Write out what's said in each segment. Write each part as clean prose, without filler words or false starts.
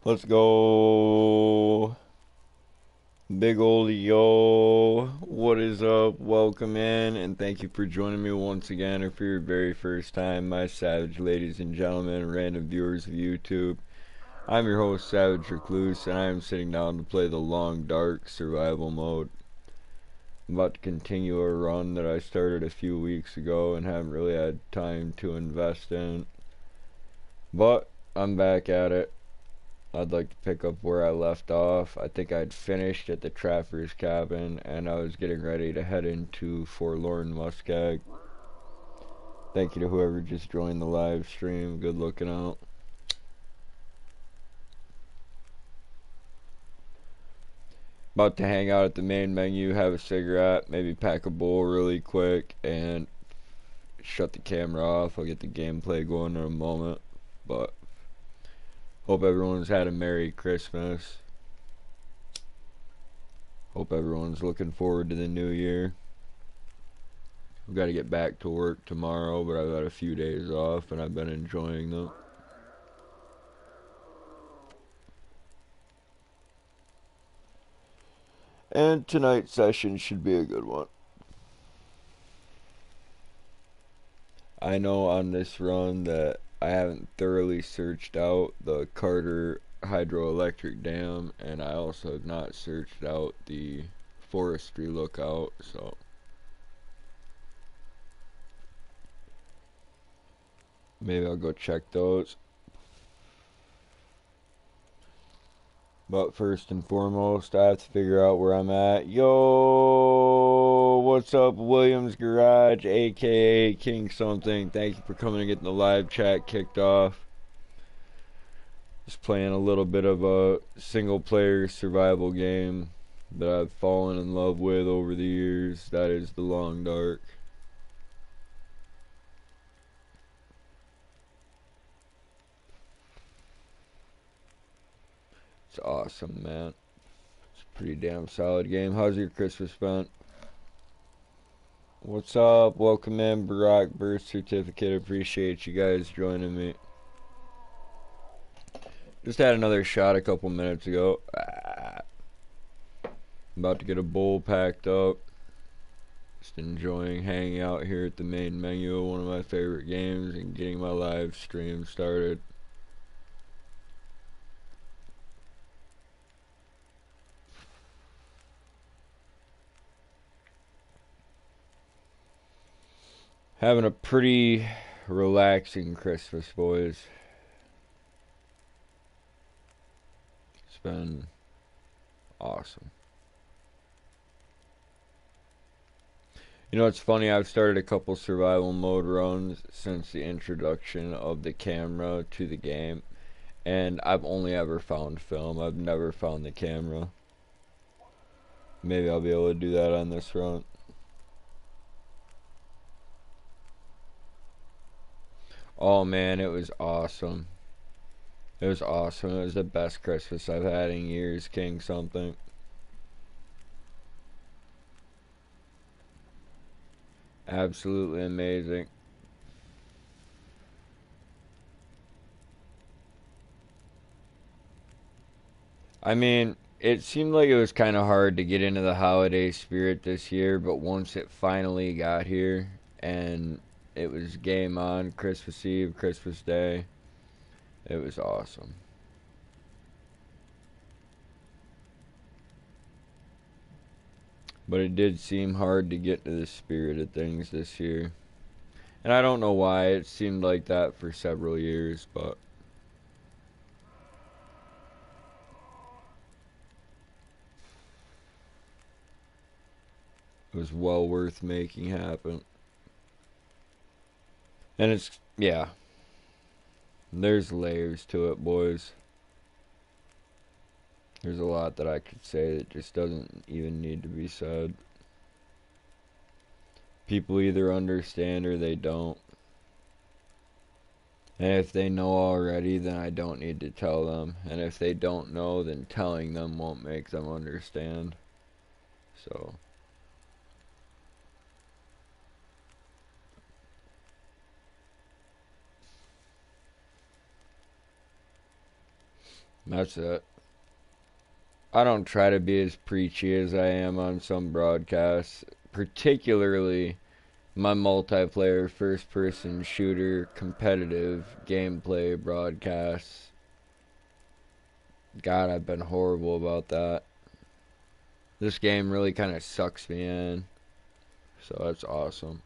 Let's go. Big old yo. What is up? Welcome in, and thank you for joining me once again, or for your very first time, my savage ladies and gentlemen, random viewers of YouTube. I'm your host, Savage-Recluse, and I am sitting down to play the Long Dark survival mode. I'm about to continue a run that I started a few weeks ago and haven't really had time to invest in. But I'm back at it. I'd like to pick up where I left off. I think I'd finished at the Trapper's Cabin, and I was getting ready to head into Forlorn Muskeg. Thank you to whoever just joined the live stream. Good looking out. About to hang out at the main menu, have a cigarette, maybe pack a bowl really quick, and shut the camera off. I'll get the gameplay going in a moment. But hope everyone's had a Merry Christmas. Hope everyone's looking forward to the new year. I've got to get back to work tomorrow, but I've had a few days off and I've been enjoying them. And tonight's session should be a good one. I know on this run that I haven't thoroughly searched out the Carter hydroelectric dam, and I also have not searched out the forestry lookout, so maybe I'll go check those. But first and foremost, I have to figure out where I'm at. Yo, what's up, Williams Garage, aka King Something? Thank you for coming and getting the live chat kicked off. Just playing a little bit of a single player survival game that I've fallen in love with over the years. That is the Long Dark. It's awesome, man. It's a pretty damn solid game. How's your Christmas spent? What's up? Welcome in, Barack Birth Certificate. Appreciate you guys joining me. Just had another shot a couple minutes ago. About to get a bowl packed up. Just enjoying hanging out here at the main menu of one of my favorite games and getting my live stream started. Having a pretty relaxing Christmas, boys. It's been awesome. You know, it's funny, I've started a couple survival mode runs since the introduction of the camera to the game, and I've only ever found film. I've never found the camera. Maybe I'll be able to do that on this run. Oh man, it was awesome. It was awesome. It was the best Christmas I've had in years, King Something. Absolutely amazing. I mean, it seemed like it was kind of hard to get into the holiday spirit this year, but once it finally got here and it was game on Christmas Eve, Christmas Day, it was awesome. But it did seem hard to get to the spirit of things this year. And I don't know why, it seemed like that for several years, but it was well worth making happen. And it's, yeah, there's layers to it, boys. There's a lot that I could say that just doesn't even need to be said. People either understand or they don't. And if they know already, then I don't need to tell them. And if they don't know, then telling them won't make them understand. So, That's it. I don't try to be as preachy as I am on some broadcasts, particularly my multiplayer first person shooter competitive gameplay broadcasts. God, I've been horrible about that. This game really kind of sucks me in, so that's awesome.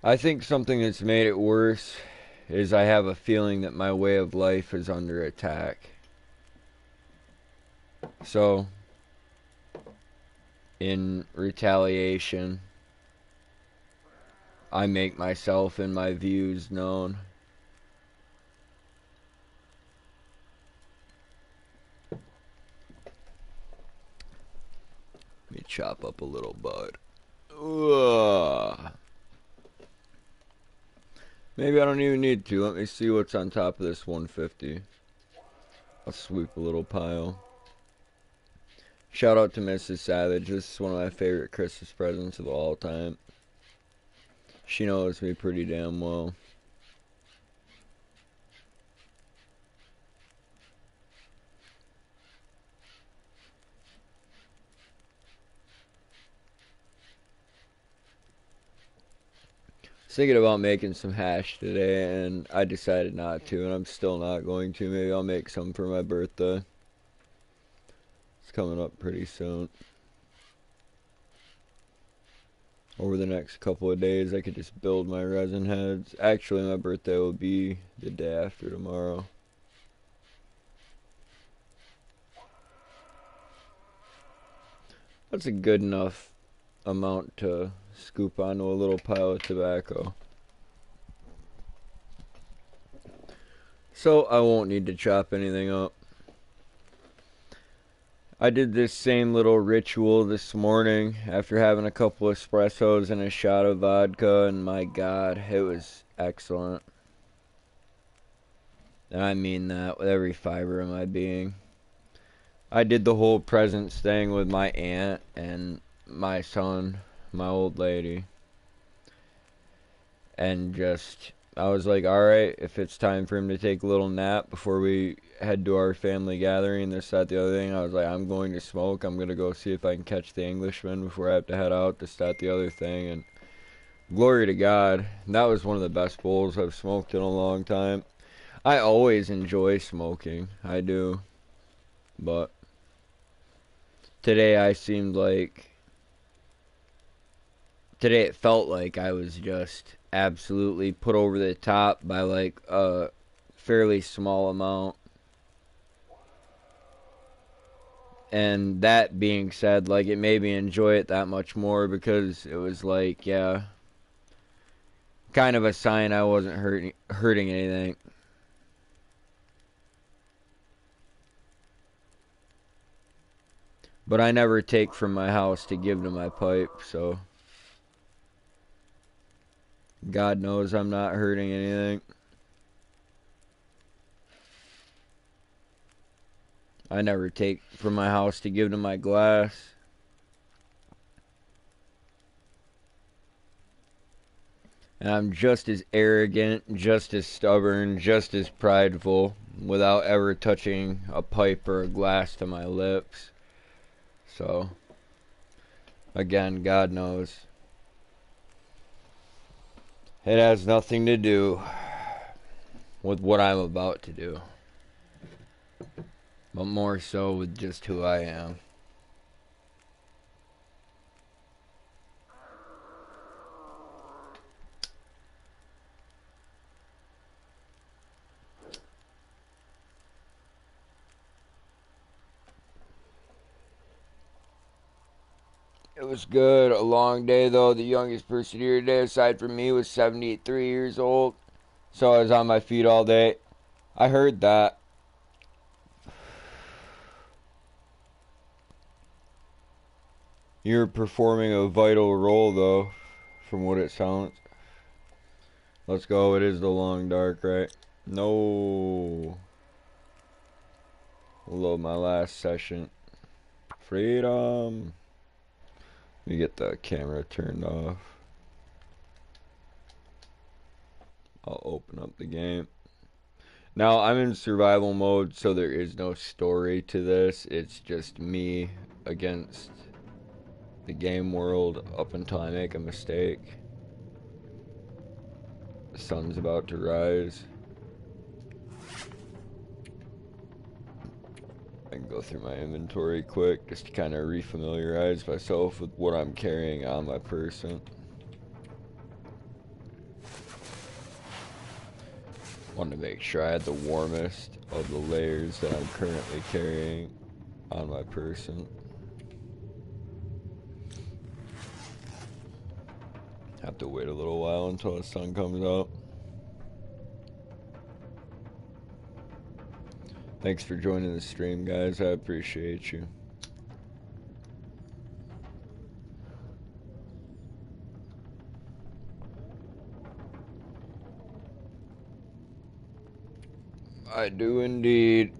I think something that's made it worse is I have a feeling that my way of life is under attack. So, in retaliation, I make myself and my views known. Let me chop up a little bud. Ugh. Maybe I don't even need to. Let me see what's on top of this 150. I'll sweep a little pile. Shout out to Mrs. Savage. This is one of my favorite Christmas presents of all time. She knows me pretty damn well. Thinking about making some hash today, and I decided not to, and I'm still not going to. Maybe I'll make some for my birthday. It's coming up pretty soon. Over the next couple of days, I could just build my resin heads. Actually, my birthday will be the day after tomorrow. That's a good enough amount to scoop onto a little pile of tobacco. So I won't need to chop anything up. I did this same little ritual this morning after having a couple espressos and a shot of vodka, and my God, it was excellent. And I mean that with every fiber of my being. I did the whole presents thing with my aunt and my son, my old lady. And just, I was like, alright, if it's time for him to take a little nap before we head to our family gathering, this, that, the other thing, I was like, I'm going to smoke. I'm going to go see if I can catch the Englishman before I have to head out, this, that, the other thing. And glory to God, that was one of the best bowls I've smoked in a long time. I always enjoy smoking. I do. But today today it felt like I was just absolutely put over the top by like a fairly small amount. And that being said, like, it made me enjoy it that much more because it was like, yeah, kind of a sign I wasn't hurting anything. But I never take from my house to give to my pipe, so God knows I'm not hurting anything. I never take from my house to give to my glass. And I'm just as arrogant, just as stubborn, just as prideful without ever touching a pipe or a glass to my lips. So, again, God knows. It has nothing to do with what I'm about to do, but more so with just who I am. It was good. A long day, though. The youngest person here today, aside from me, was 73 years old. So I was on my feet all day. I heard that. You're performing a vital role, though, from what it sounds. Let's go. It is the long dark, right? No. Load my last session. Freedom. me get the camera turned off. I'll open up the game. Now, I'm in survival mode, so there is no story to this. It's just me against the game world up until I make a mistake. The sun's about to rise. I can go through my inventory quick just to kind of refamiliarize myself with what I'm carrying on my person. Wanted to make sure I had the warmest of the layers that I'm currently carrying on my person. Have to wait a little while until the sun comes up. Thanks for joining the stream, guys. I appreciate you. I do indeed.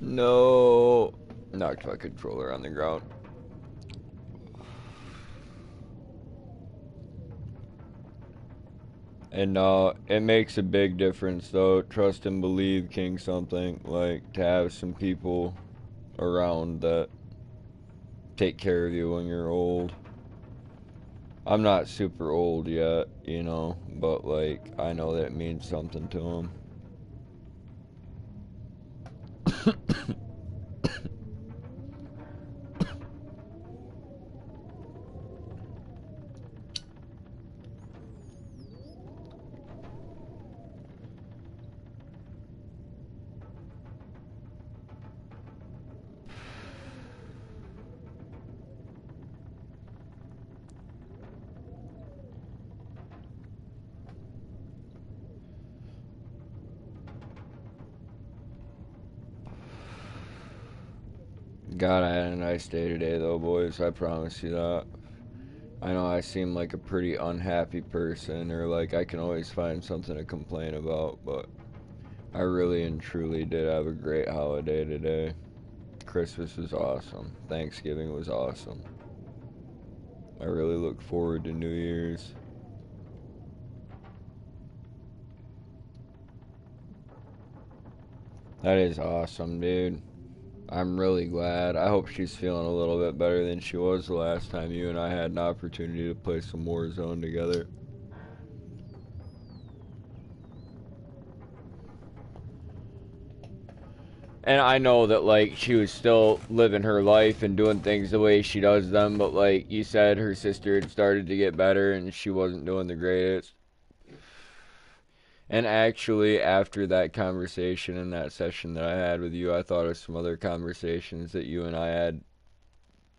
No. Knocked my controller on the ground. And it makes a big difference though. Trust and believe, King something. Like, to have some people around that take care of you when you're old. I'm not super old yet, you know, but like, I know that means something to them. God, I had a nice day today though, boys. I promise you that. I know I seem like a pretty unhappy person, or like I can always find something to complain about, but I really and truly did have a great holiday today. Christmas was awesome. Thanksgiving was awesome. I really look forward to New Year's. That is awesome, dude. I'm really glad. I hope she's feeling a little bit better than she was the last time you and I had an opportunity to play some Warzone together. And I know that, like, she was still living her life and doing things the way she does them, but, like you said, her sister had started to get better and she wasn't doing the greatest. And actually, after that conversation and that session that I had with you, I thought of some other conversations that you and I had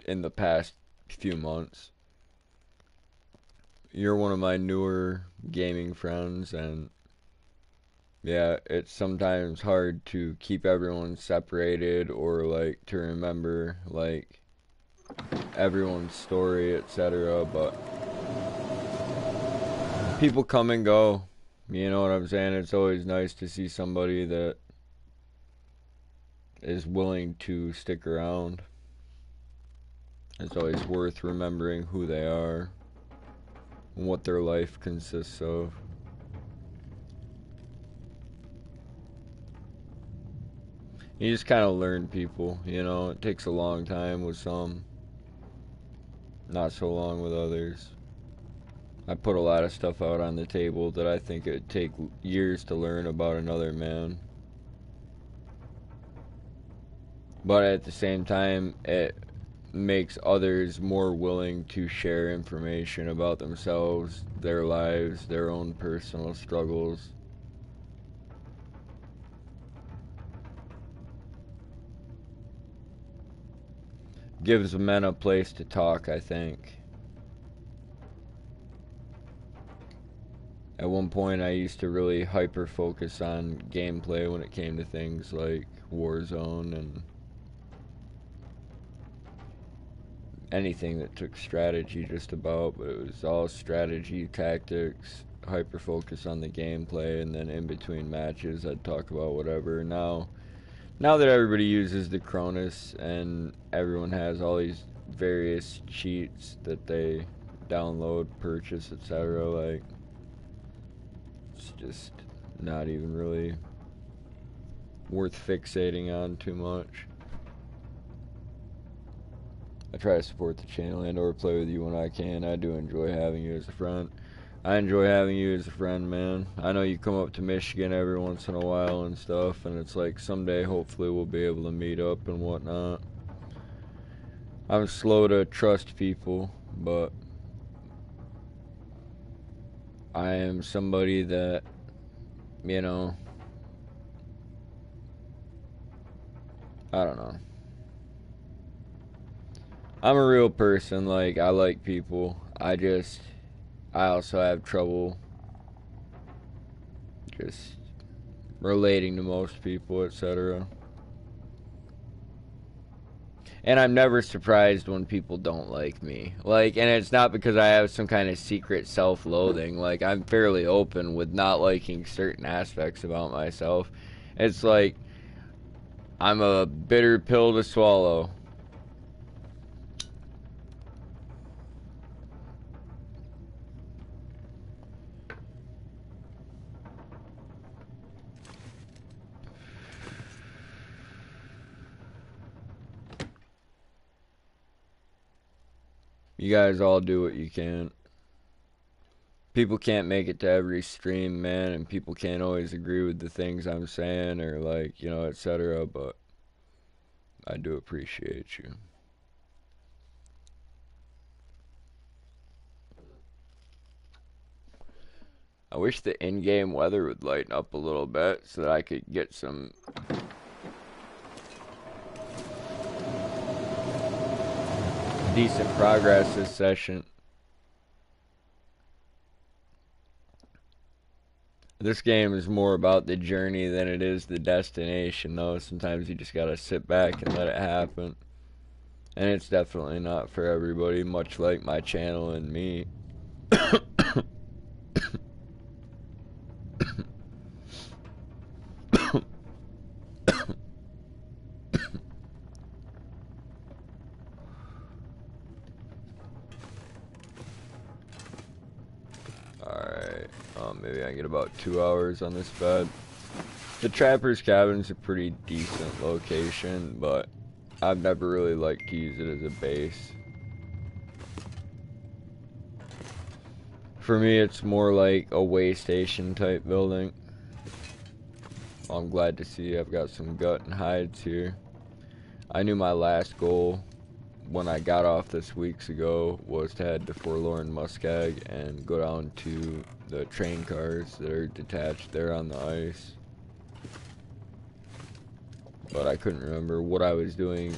in the past few months. You're one of my newer gaming friends, and yeah, it's sometimes hard to keep everyone separated or like to remember like everyone's story, etc. But people come and go. You know what I'm saying? It's always nice to see somebody that is willing to stick around. It's always worth remembering who they are and what their life consists of. You just kind of learn people, you know. It takes a long time with some, not so long with others. I put a lot of stuff out on the table that I think it'd take years to learn about another man. But at the same time, it makes others more willing to share information about themselves, their lives, their own personal struggles. Gives men a place to talk, I think. At one point, I used to really hyper-focus on gameplay when it came to things like Warzone and anything that took strategy just about, but it was all strategy, tactics, hyper focus on the gameplay, and then in between matches I'd talk about whatever. Now that everybody uses the Cronus and everyone has all these various cheats that they download, purchase, etc., like, it's just not even really worth fixating on too much. I try to support the channel and or play with you when I can. I do enjoy having you as a friend. I enjoy having you as a friend, man. I know you come up to Michigan every once in a while and stuff, and it's like someday hopefully we'll be able to meet up and whatnot. I'm slow to trust people, but I am somebody that, you know, I don't know. I'm a real person, like, I like people. I also have trouble just relating to most people, etc. And I'm never surprised when people don't like me. Like, and it's not because I have some kind of secret self-loathing. Like, I'm fairly open with not liking certain aspects about myself. It's like, I'm a bitter pill to swallow. You guys all do what you can. People can't make it to every stream, man, and people can't always agree with the things I'm saying or, like, you know, etc., but I do appreciate you. I wish the in-game weather would lighten up a little bit so that I could get some decent progress this session. This game is more about the journey than it is the destination, though. Sometimes you just gotta sit back and let it happen. And it's definitely not for everybody, much like my channel and me. Alright, maybe I can get about 2 hours on this bed. The Trapper's Cabin's a pretty decent location, but I've never really liked to use it as a base. For me, it's more like a way station type building. Well, I'm glad to see I've got some gut and hides here. I knew my last goal when I got off this weeks ago was to head to Forlorn Muskeg and go down to the train cars that are detached there on the ice. But I couldn't remember what I was doing,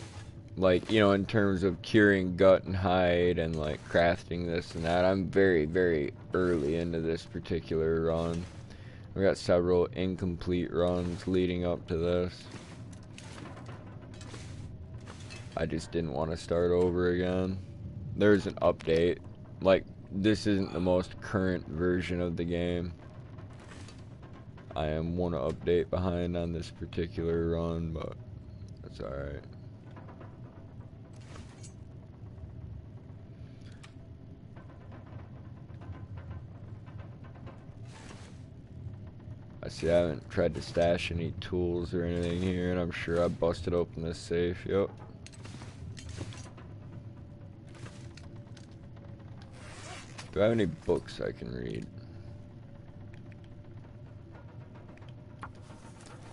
like, you know, in terms of curing gut and hide and, like, crafting this and that. I'm very, very early into this particular run. I've got several incomplete runs leading up to this. I just didn't want to start over again. There's an update. Like, this isn't the most current version of the game. I am one update behind on this particular run, but that's alright. I see I haven't tried to stash any tools or anything here, and I'm sure I busted open this safe. Yep. Do I have any books I can read?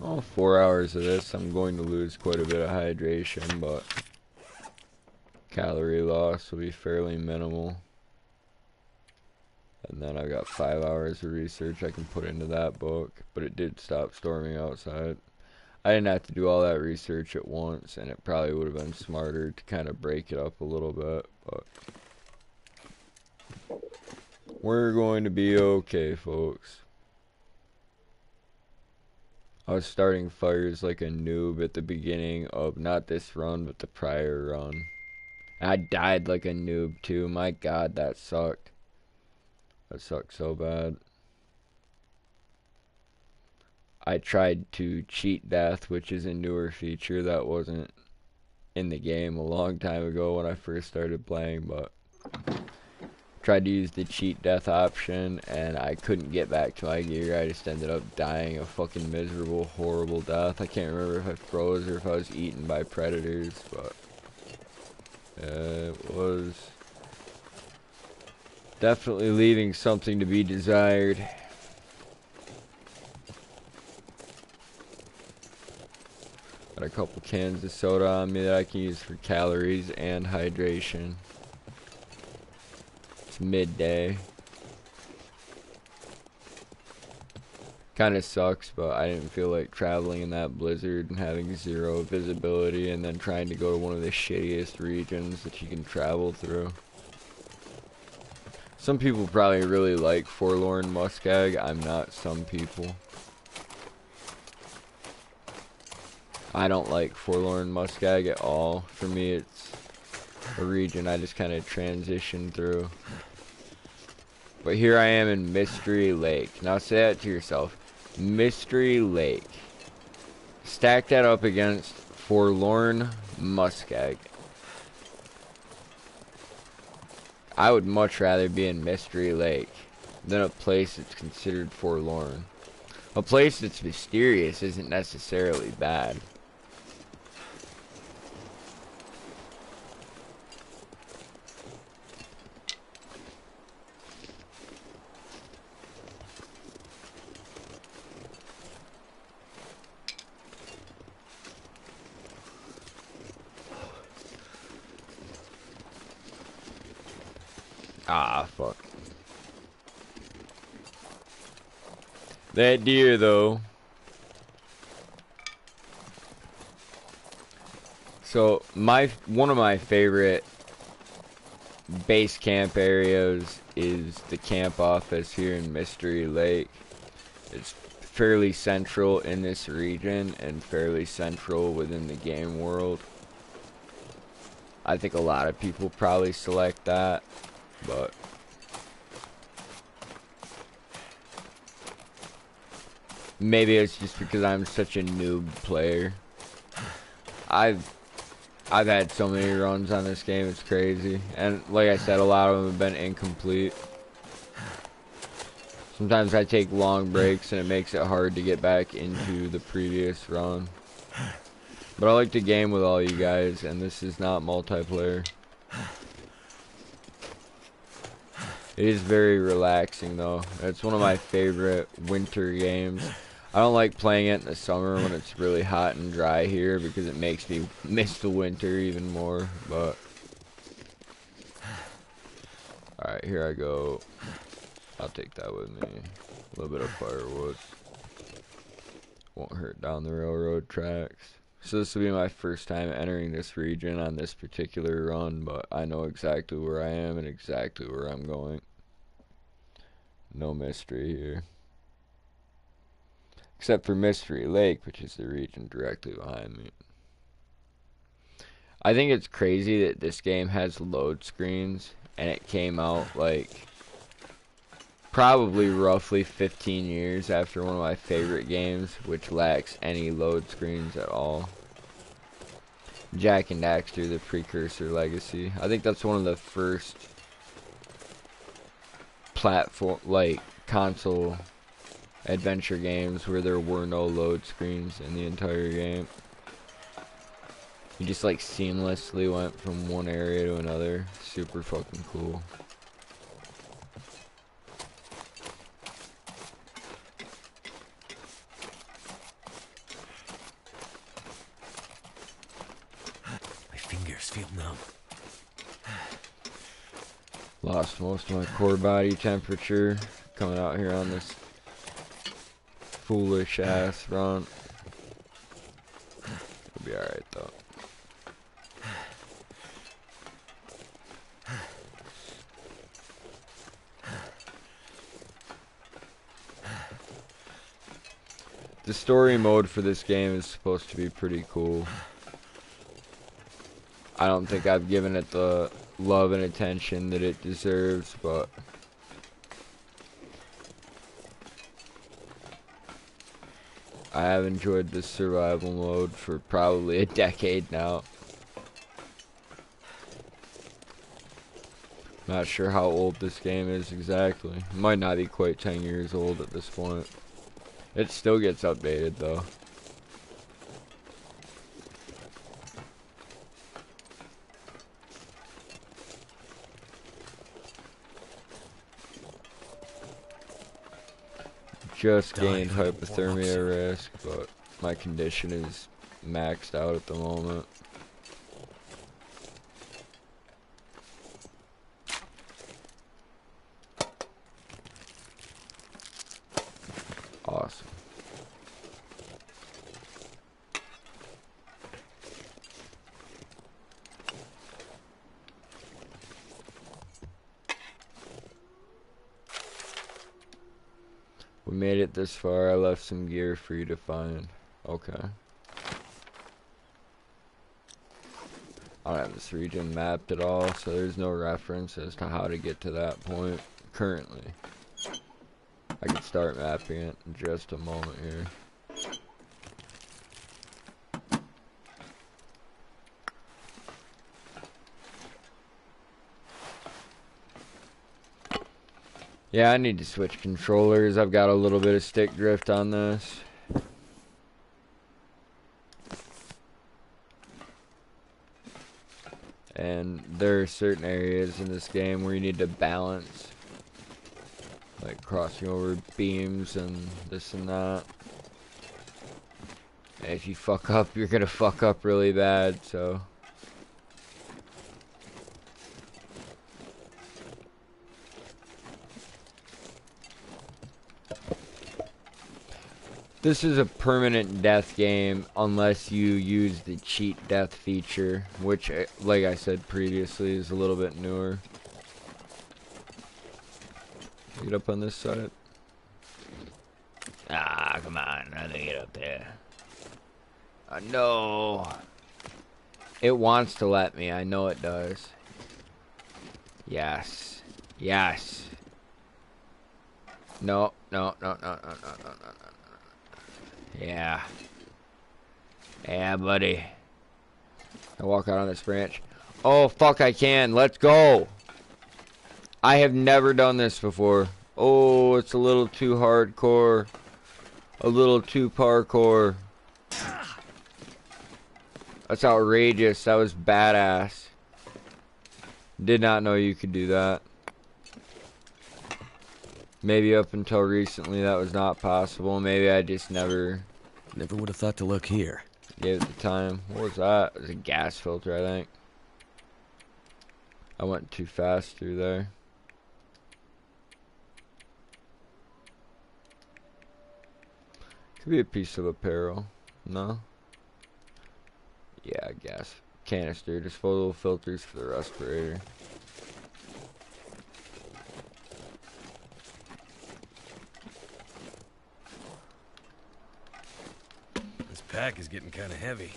Oh, 4 hours of this. I'm going to lose quite a bit of hydration, but calorie loss will be fairly minimal. And then I've got 5 hours of research I can put into that book, but it did stop storming outside. I didn't have to do all that research at once, and it probably would have been smarter to kind of break it up a little bit, but we're going to be okay, folks. I was starting fires like a noob at the beginning of not this run, but the prior run. I died like a noob too. My god, that sucked. That sucked so bad. I tried to cheat death, which is a newer feature that wasn't in the game a long time ago when I first started playing, but tried to use the cheat death option and I couldn't get back to my gear. I just ended up dying a fucking miserable, horrible death. I can't remember if I froze or if I was eaten by predators, but it was definitely leaving something to be desired. Got a couple cans of soda on me that I can use for calories and hydration. It's midday. Kinda sucks, but I didn't feel like traveling in that blizzard and having zero visibility and then trying to go to one of the shittiest regions that you can travel through. Some people probably really like Forlorn Muskeg. I'm not some people. I don't like Forlorn Muskeg at all. For me, it's a region I just kind of transition through. But here I am in Mystery Lake. Now say that to yourself. Mystery Lake. Stack that up against Forlorn Muskeg. I would much rather be in Mystery Lake than a place that's considered forlorn. A place that's mysterious isn't necessarily bad. Ah, fuck. That deer, though. So, one of my favorite base camp areas is the camp office here in Mystery Lake. It's fairly central in this region and fairly central within the game world. I think a lot of people probably select that. But maybe it's just because I'm such a noob player. I've had so many runs on this game, it's crazy. And like I said, a lot of them have been incomplete. Sometimes I take long breaks and it makes it hard to get back into the previous run. But I like to game with all you guys, and this is not multiplayer. It is very relaxing though. It's one of my favorite winter games. I don't like playing it in the summer when it's really hot and dry here because it makes me miss the winter even more, but alright, here I go. I'll take that with me. A little bit of firewood. Won't hurt down the railroad tracks. So this will be my first time entering this region on this particular run, but I know exactly where I am and exactly where I'm going. No mystery here. Except for Mystery Lake, which is the region directly behind me. I think it's crazy that this game has load screens, and it came out like probably roughly 15 years after one of my favorite games, which lacks any load screens at all. Jak and Daxter, the precursor legacy. I think that's one of the first platform, like console adventure games where there were no load screens in the entire game. You just like seamlessly went from one area to another. Super fucking cool. My fingers feel numb. Lost most of my core body temperature coming out here on this foolish ass run. It'll be alright though. The story mode for this game is supposed to be pretty cool. I don't think I've given it the love and attention that it deserves, but I have enjoyed this survival mode for probably a decade now. Not sure how old this game is exactly. It might not be quite 10 years old at this point. It still gets updated though. Just gained hypothermia risk, but my condition is maxed out at the moment. Awesome. We made it this far. I left some gear for you to find. Okay. I don't have this region mapped at all, so there's no reference as to how to get to that point currently. I can start mapping it in just a moment here. Yeah, I need to switch controllers. I've got a little bit of stick drift on this. And there are certain areas in this game where you need to balance. Like crossing over beams and this and that. And if you fuck up, you're gonna fuck up really bad, so. This is a permanent death game unless you use the cheat death feature, which, like I said previously, is a little bit newer. Get up on this side. Ah, come on, how do I get up there? No. It wants to let me, I know it does. Yes. Yes. No, no, no, no, no, no, no, no, no. Yeah. Yeah, buddy. I walk out on this branch. Oh, fuck, I can. Let's go. I have never done this before. Oh, it's a little too hardcore. A little too parkour. That's outrageous. That was badass. Did not know you could do that. Maybe up until recently that was not possible. Maybe I just never would have thought to look here. gave it the time. What was that? It was a gas filter, I think. I went too fast through there. Could be a piece of apparel. No? Yeah, gas canister. Disposable filters for the respirator. This pack is getting kind of heavy.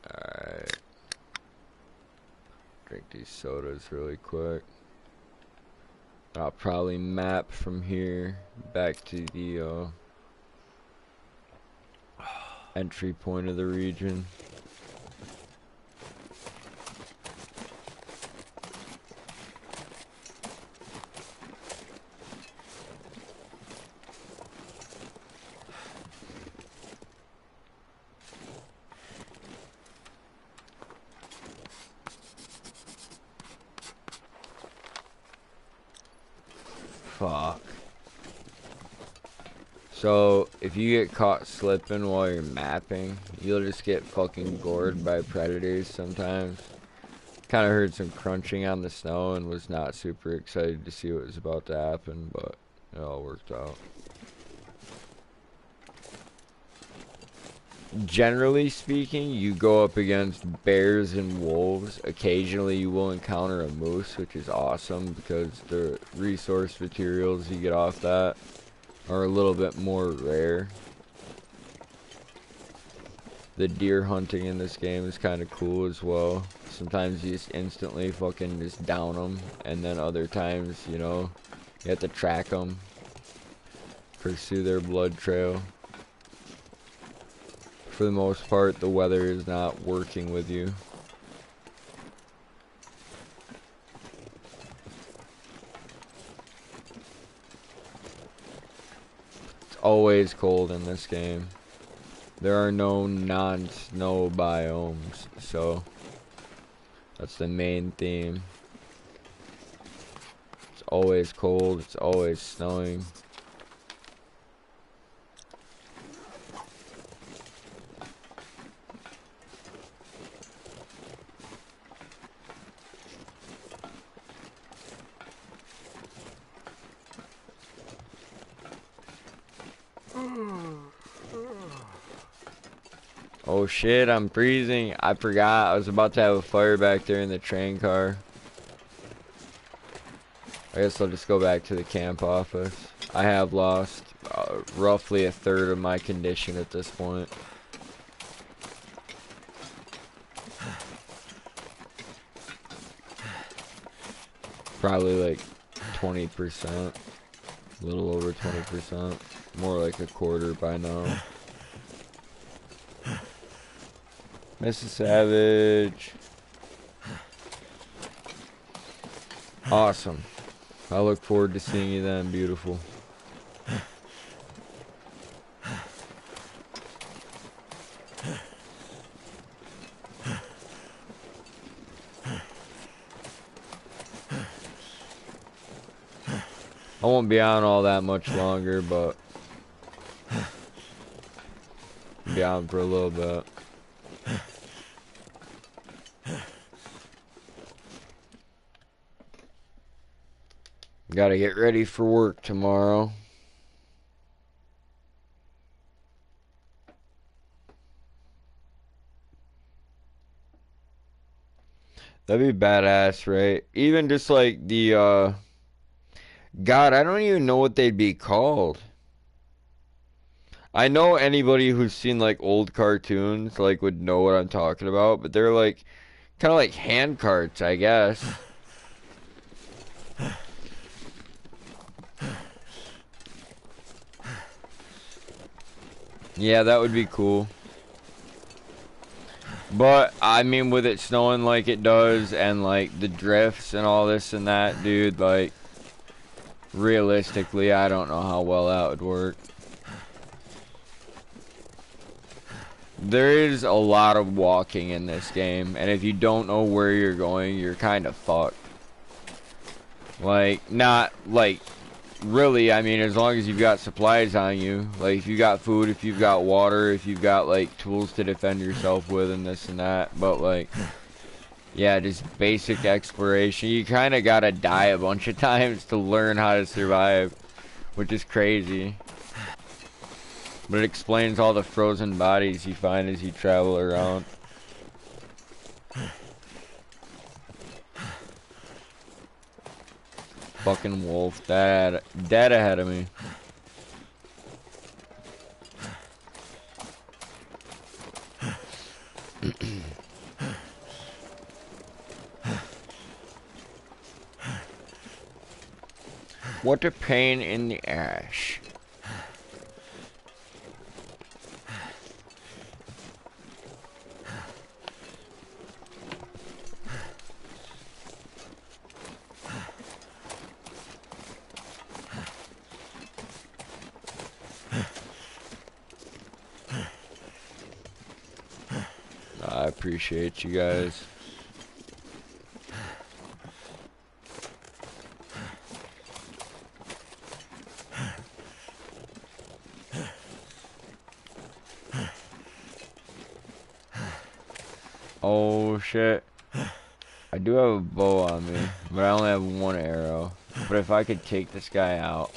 Alright. Drink these sodas really quick. I'll probably map from here back to the entry point of the region. Fuck. So, if you get caught slipping while you're mapping, you'll just get fucking gored by predators sometimes. Kind of heard some crunching on the snow and was not super excited to see what was about to happen, but it all worked out. Generally speaking, you go up against bears and wolves. Occasionally you will encounter a moose, which is awesome because the resource materials you get off that are a little bit more rare. The deer hunting in this game is kind of cool as well. Sometimes you just instantly fucking just down them, and then other times, you know, you have to track them, pursue their blood trail. For the most part, the weather is not working with you. It's always cold in this game. There are no non-snow biomes, so that's the main theme. It's always cold, it's always snowing. Oh shit, I'm freezing. I forgot I was about to have a fire back there in the train car. I guess I'll just go back to the camp office. I have lost roughly a third of my condition at this point. Probably like 20%. A little over 20%. More like a quarter by now. Mrs. Savage. Awesome. I look forward to seeing you then, beautiful. I won't be on all that much longer, but I'll be on for a little bit. Gotta get ready for work tomorrow. That'd be badass, right? Even just like the, God, I don't even know what they'd be called. I know anybody who's seen like old cartoons like would know what I'm talking about, but they're like kind of like hand carts, I guess. Yeah, that would be cool. But I mean, with it snowing like it does, and like the drifts and all this and that, dude, like realistically, I don't know how well that would work. There is a lot of walking in this game, and if you don't know where you're going, you're kind of fucked. Like, not like really, I mean, as long as you've got supplies on you, like if you got food, if you've got water, if you've got like tools to defend yourself with and this and that, but like, yeah, just basic exploration. You kind of gotta die a bunch of times to learn how to survive, which is crazy. But it explains all the frozen bodies you find as you travel around. Fucking wolf, dead ahead of me. What a pain in the ass. I appreciate you guys. Oh shit. I do have a bow on me, but I only have one arrow. But if I could take this guy out.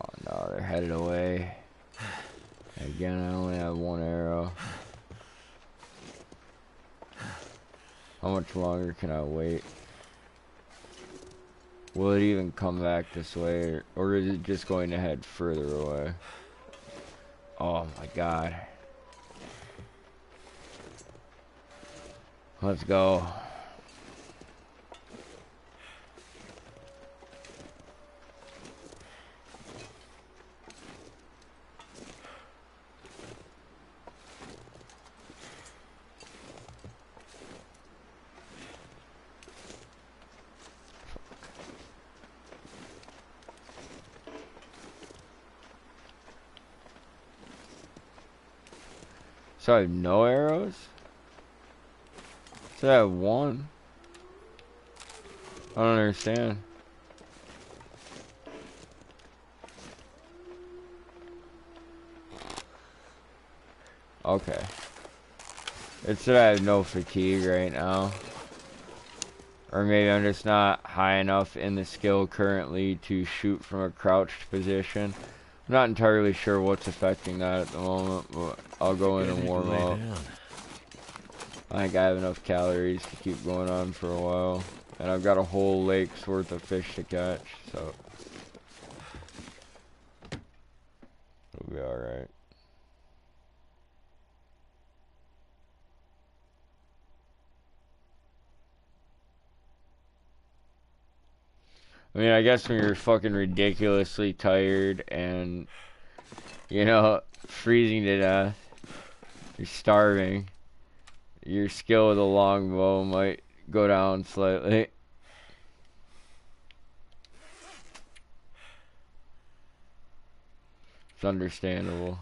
Oh no, they're headed away. Again, I only have one arrow. How much longer can I wait? Will it even come back this way, or is it just going to head further away? Oh my god. Let's go. So I have no arrows? So I have one? I don't understand. Okay. It said I have no fatigue right now. Or maybe I'm just not high enough in the skill currently to shoot from a crouched position. I'm not entirely sure what's affecting that at the moment, but I'll go in and warm up. I think I have enough calories to keep going on for a while. And I've got a whole lake's worth of fish to catch, so it'll be alright. I mean, I guess when you're fucking ridiculously tired and, you know, freezing to death, you're starving, your skill with a longbow might go down slightly. It's understandable.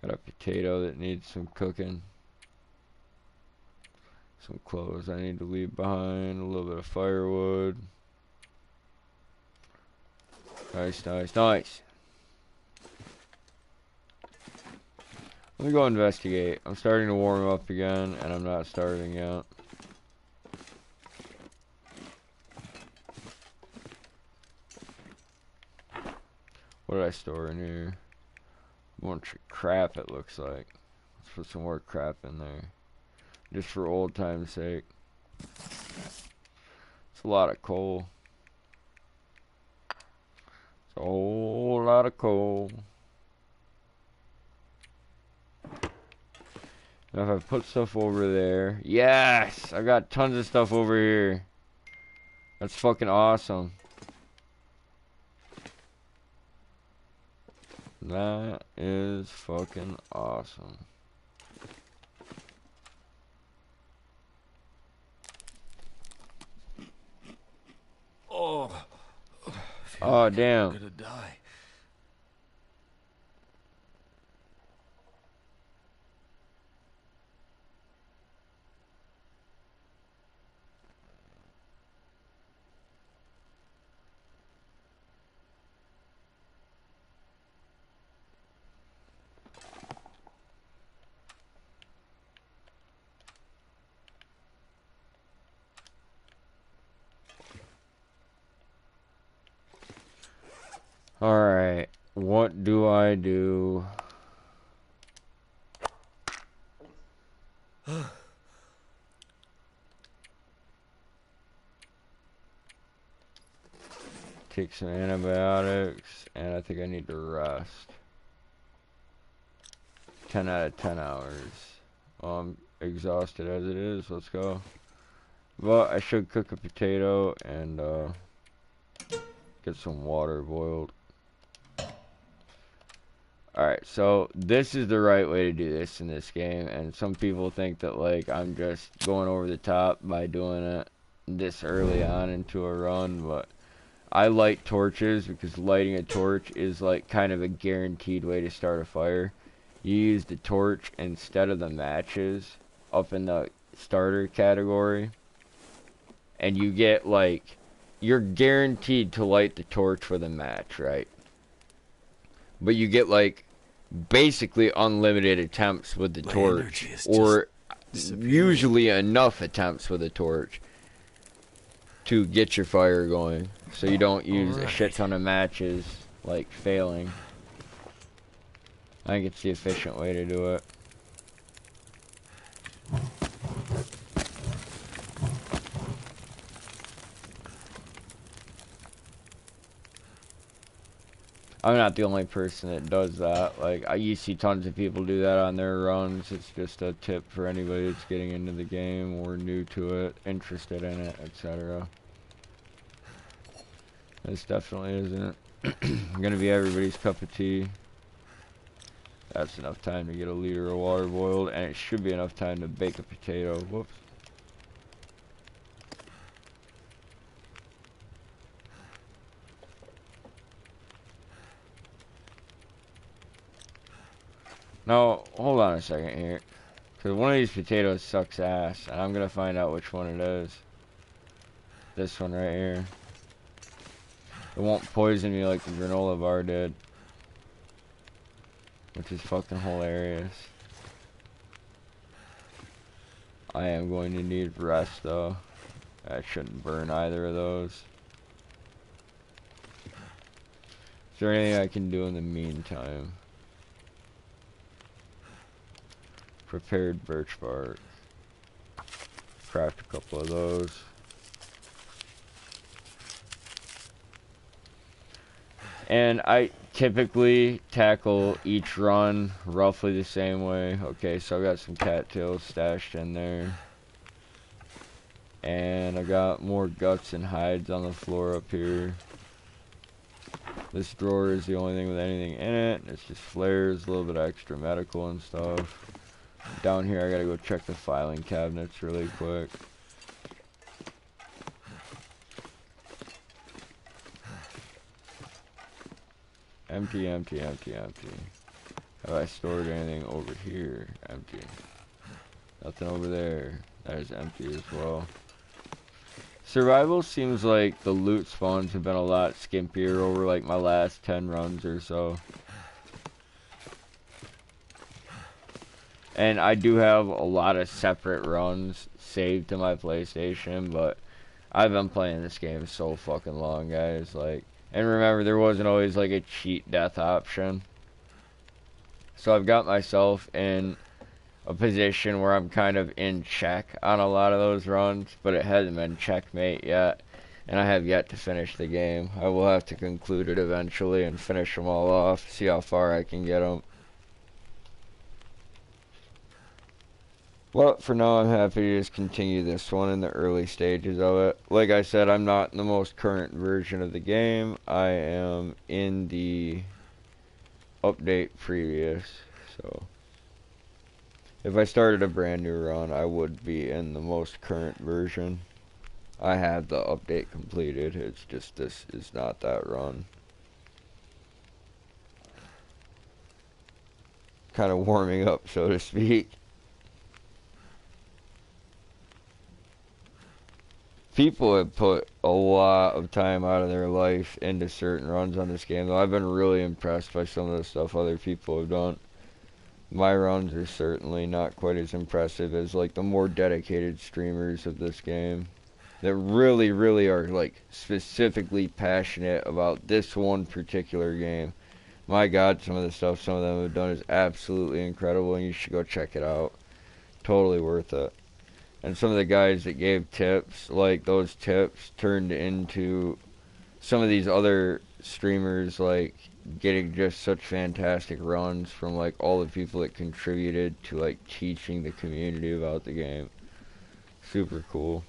Got a potato that needs some cooking. Some clothes I need to leave behind. A little bit of firewood. Nice, nice, nice. Let me go investigate. I'm starting to warm up again, and I'm not starving yet. What did I store in here? A bunch of crap, it looks like. Let's put some more crap in there. Just for old time's sake. It's a lot of coal. It's a whole lot of coal. Now if I put stuff over there. Yes! I got tons of stuff over here. That's fucking awesome. That is fucking awesome. Oh, damn. I'm gonna die. Alright. What do I do? Take some antibiotics, and I think I need to rest. 10 out of 10 hours. I'm exhausted as it is. Let's go. But I should cook a potato and get some water boiled. Alright, so this is the right way to do this in this game, and some people think that like I'm just going over the top by doing it this early on into a run, but I light torches because lighting a torch is like kind of a guaranteed way to start a fire. You use the torch instead of the matches up in the starter category, and you get like, you're guaranteed to light the torch with a match, right? But you get like basically unlimited attempts with the torch, or usually enough attempts with a torch to get your fire going, so you don't use a shit Alright. ton of matches, like, failing. I think it's the efficient way to do it. I'm not the only person that does that. Like, you see tons of people do that on their runs. It's just a tip for anybody that's getting into the game or new to it, interested in it, etc. This definitely isn't gonna be everybody's cup of tea. That's enough time to get a liter of water boiled, and it should be enough time to bake a potato. Whoops. Now, hold on a second here. Because one of these potatoes sucks ass, and I'm going to find out which one it is. This one right here. It won't poison me like the granola bar did. Which is fucking hilarious. I am going to need rest, though. I shouldn't burn either of those. Is there anything I can do in the meantime? Prepared birch bark. Craft a couple of those. And I typically tackle each run roughly the same way. Okay, so I got some cattails stashed in there. And I got more guts and hides on the floor up here. This drawer is the only thing with anything in it. It's just flares, a little bit of extra medical and stuff. Down here I gotta go check the filing cabinets really quick. Empty, empty, empty, empty. Have I stored anything over here? Empty. Nothing over there. That is empty as well. Survival seems like the loot spawns have been a lot skimpier over like my last 10 runs or so. And I do have a lot of separate runs saved to my PlayStation, but I've been playing this game so fucking long, guys. Like, and remember, there wasn't always like a cheat death option. So I've got myself in a position where I'm kind of in check on a lot of those runs, but it hasn't been checkmate yet, and I have yet to finish the game. I will have to conclude it eventually and finish them all off, see how far I can get them. Well, for now, I'm happy to just continue this one in the early stages of it. Like I said, I'm not in the most current version of the game. I am in the update previous, so if I started a brand new run, I would be in the most current version. I have the update completed, it's just this is not that run. Kind of warming up, so to speak. People have put a lot of time out of their life into certain runs on this game, though I've been really impressed by some of the stuff other people have done. My runs are certainly not quite as impressive as like the more dedicated streamers of this game that really, really are like specifically passionate about this one particular game. My God, some of the stuff some of them have done is absolutely incredible, and you should go check it out. Totally worth it. And some of the guys that gave tips, like those tips turned into some of these other streamers like getting just such fantastic runs from like all the people that contributed to like teaching the community about the game. Super cool.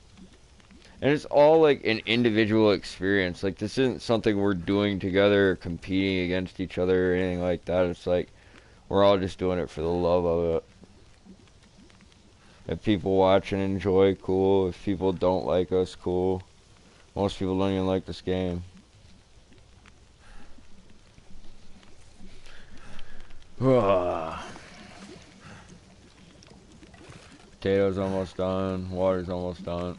And it's all like an individual experience. Like, this isn't something we're doing together or competing against each other or anything like that. It's like we're all just doing it for the love of it. If people watch and enjoy, cool. If people don't like us, cool. Most people don't even like this game. Potatoes almost done. Water's almost done.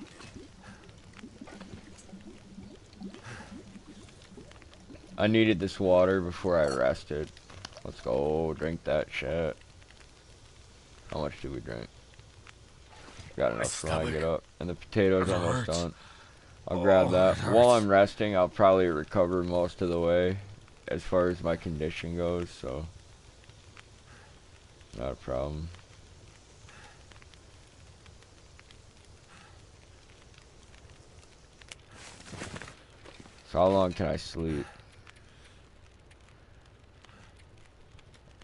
I needed this water before I rested. Let's go drink that shit. How much do we drink? Got enough for when I get up. And the potatoes almost done. I'll grab Oh, it that. While hurts. I'm resting, I'll probably recover most of the way as far as my condition goes, so not a problem. So how long can I sleep?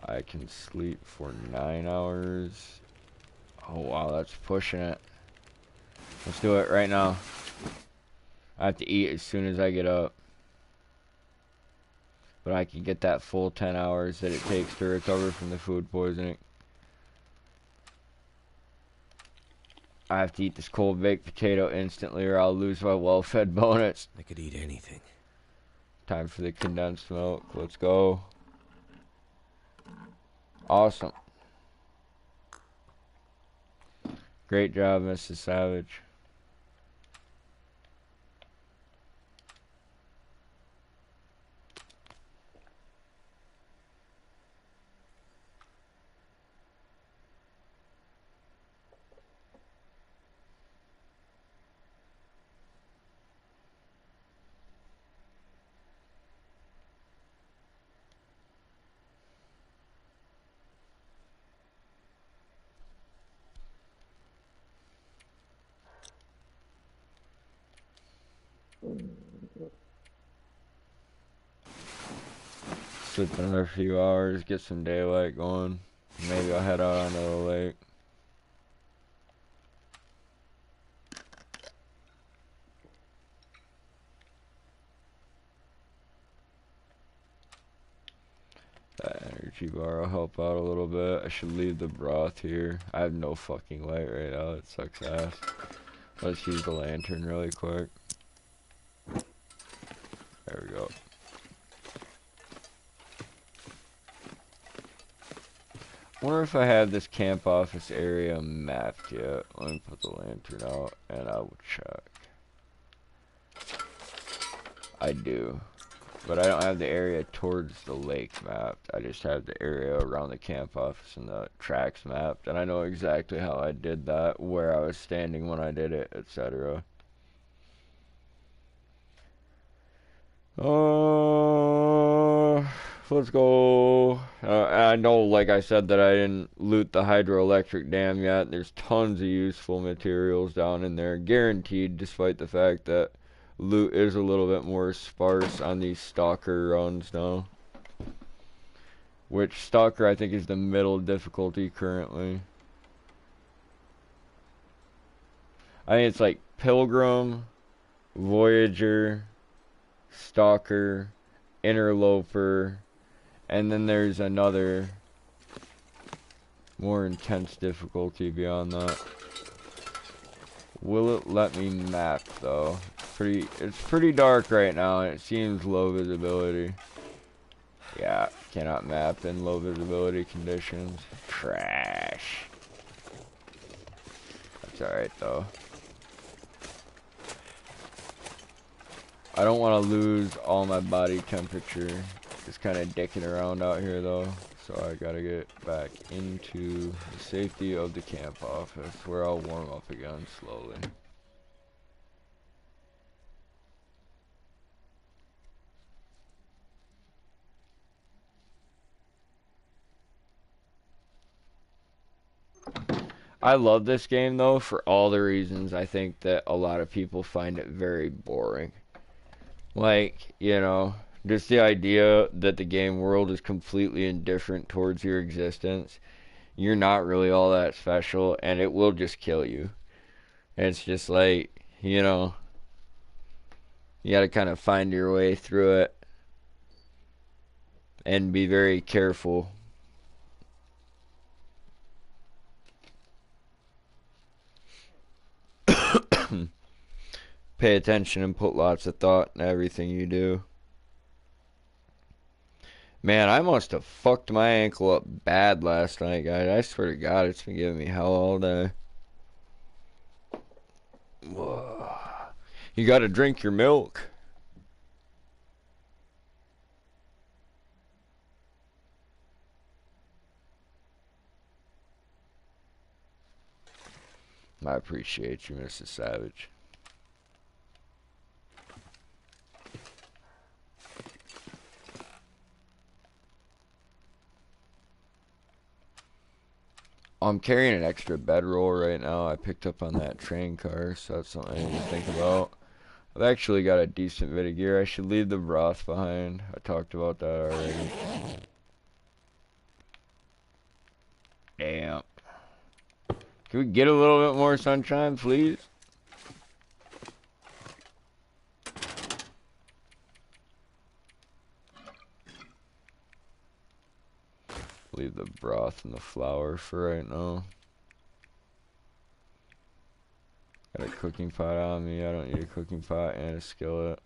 I can sleep for 9 hours. Oh wow, that's pushing it. Let's do it right now. I have to eat as soon as I get up. But I can get that full 10 hours that it takes to recover from the food poisoning. I have to eat this cold baked potato instantly or I'll lose my well-fed bonus. I could eat anything. Time for the condensed milk. Let's go. Awesome. Great job, Mrs. Savage. Sleep another few hours, get some daylight going. Maybe I'll head out onto the lake. That energy bar will help out a little bit. I should leave the broth here. I have no fucking light right now. It sucks ass. Let's use the lantern really quick. There we go. I wonder if I have this camp office area mapped yet. Let me put the lantern out and I will check. I do. But I don't have the area towards the lake mapped. I just have the area around the camp office and the tracks mapped. And I know exactly how I did that, where I was standing when I did it, etc. Let's go. I know, like I said, that I didn't loot the hydroelectric dam yet. There's tons of useful materials down in there, guaranteed, despite the fact that loot is a little bit more sparse on these stalker runs now. Which stalker I think is the middle difficulty currently. I think it's like Pilgrim, Voyager, Stalker, Interloper, and then there's another more intense difficulty beyond that. Will it let me map though? It's pretty dark right now and it seems low visibility. Yeah, cannot map in low visibility conditions. Trash. That's alright though. I don't want to lose all my body temperature. Just kind of dicking around out here though. So I gotta get back into the safety of the camp office where I'll warm up again slowly. I love this game though for all the reasons I think that a lot of people find it very boring. Like, you know, just the idea that the game world is completely indifferent towards your existence. You're not really all that special and it will just kill you. And it's just like, you know, you gotta kind of find your way through it and be very careful. Pay attention and put lots of thought in everything you do. Man, I must have fucked my ankle up bad last night, guys. I swear to God, it's been giving me hell all day. Whoa. You gotta drink your milk. I appreciate you, Mrs. Savage. I'm carrying an extra bedroll right now. I picked up on that train car, so that's something I need to think about. I've actually got a decent bit of gear. I should leave the broth behind. I talked about that already. Damn. Can we get a little bit more sunshine, please? Leave the broth and the flour for right now. Got a cooking pot on me. I don't need a cooking pot and a skillet.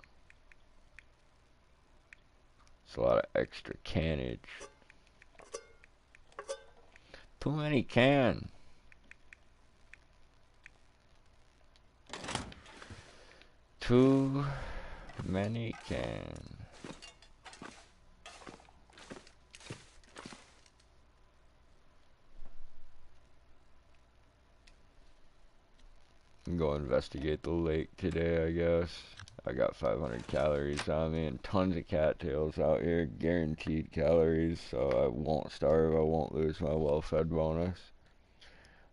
It's a lot of extra cannage. Too many can. Too many can. Go investigate the lake today, I guess. I got 500 calories on me and tons of cattails out here. Guaranteed calories, so I won't starve. I won't lose my well-fed bonus.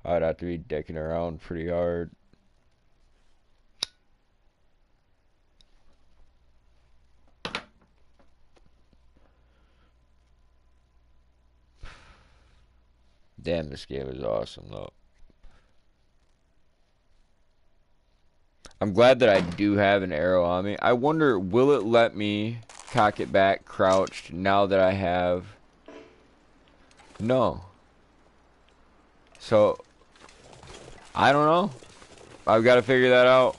I'd have to be dicking around pretty hard. Damn, this game is awesome, though. I'm glad that I do have an arrow on me. I wonder, will it let me cock it back crouched now that I have... No. So, I don't know. I've got to figure that out.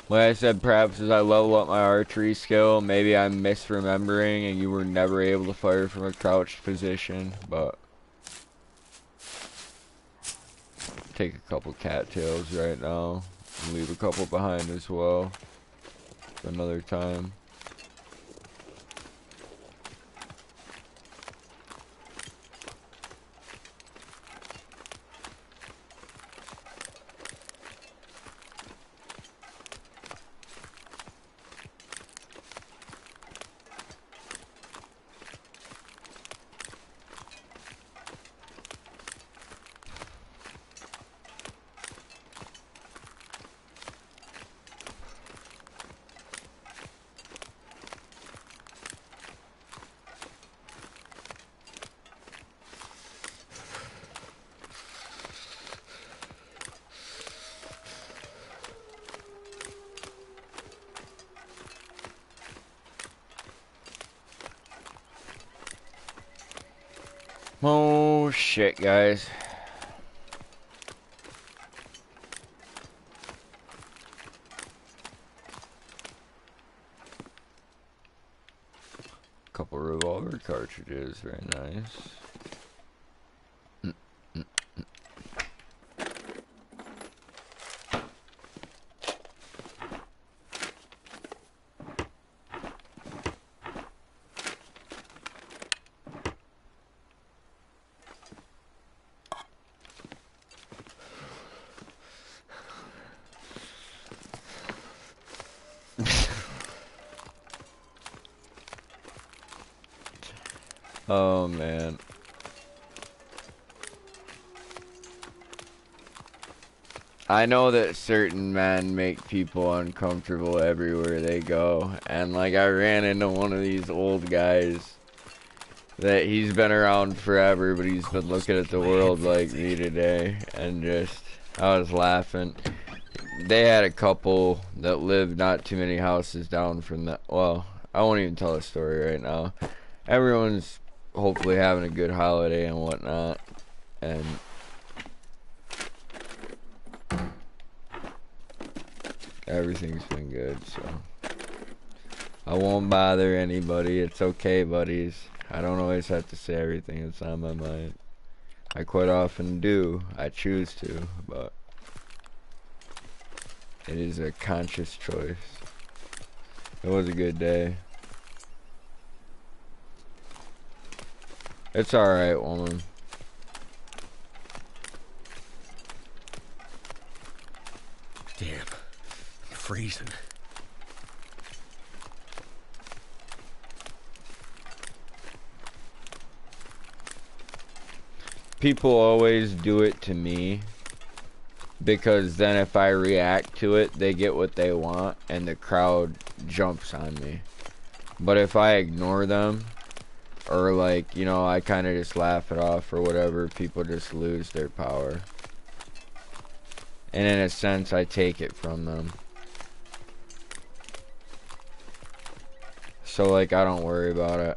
Like I said, perhaps as I level up my archery skill, maybe I'm misremembering and you were never able to fire from a crouched position, but... Take a couple cattails right now. And leave a couple behind as well. For another time. Oh shit, guys. Couple revolver cartridges, very nice. Oh man. I know that certain men make people uncomfortable everywhere they go, and like I ran into one of these old guys that he's been around forever, but he's been looking at the world like me today, and just I was laughing. They had a couple that lived not too many houses down from that. Well, I won't even tell the story right now. Everyone's hopefully having a good holiday and whatnot, and everything's been good, so I won't bother anybody. It's okay, buddies. I don't always have to say everything that's on my mind. I quite often do. I choose to, but it is a conscious choice. It was a good day. It's alright, woman. Damn. I'm freezing. people always do it to me because then if I react to it, they get what they want and the crowd jumps on me. But if I ignore them, or like, you know, I kind of just laugh it off or whatever, people just lose their power. And in a sense, I take it from them. So like, I don't worry about it.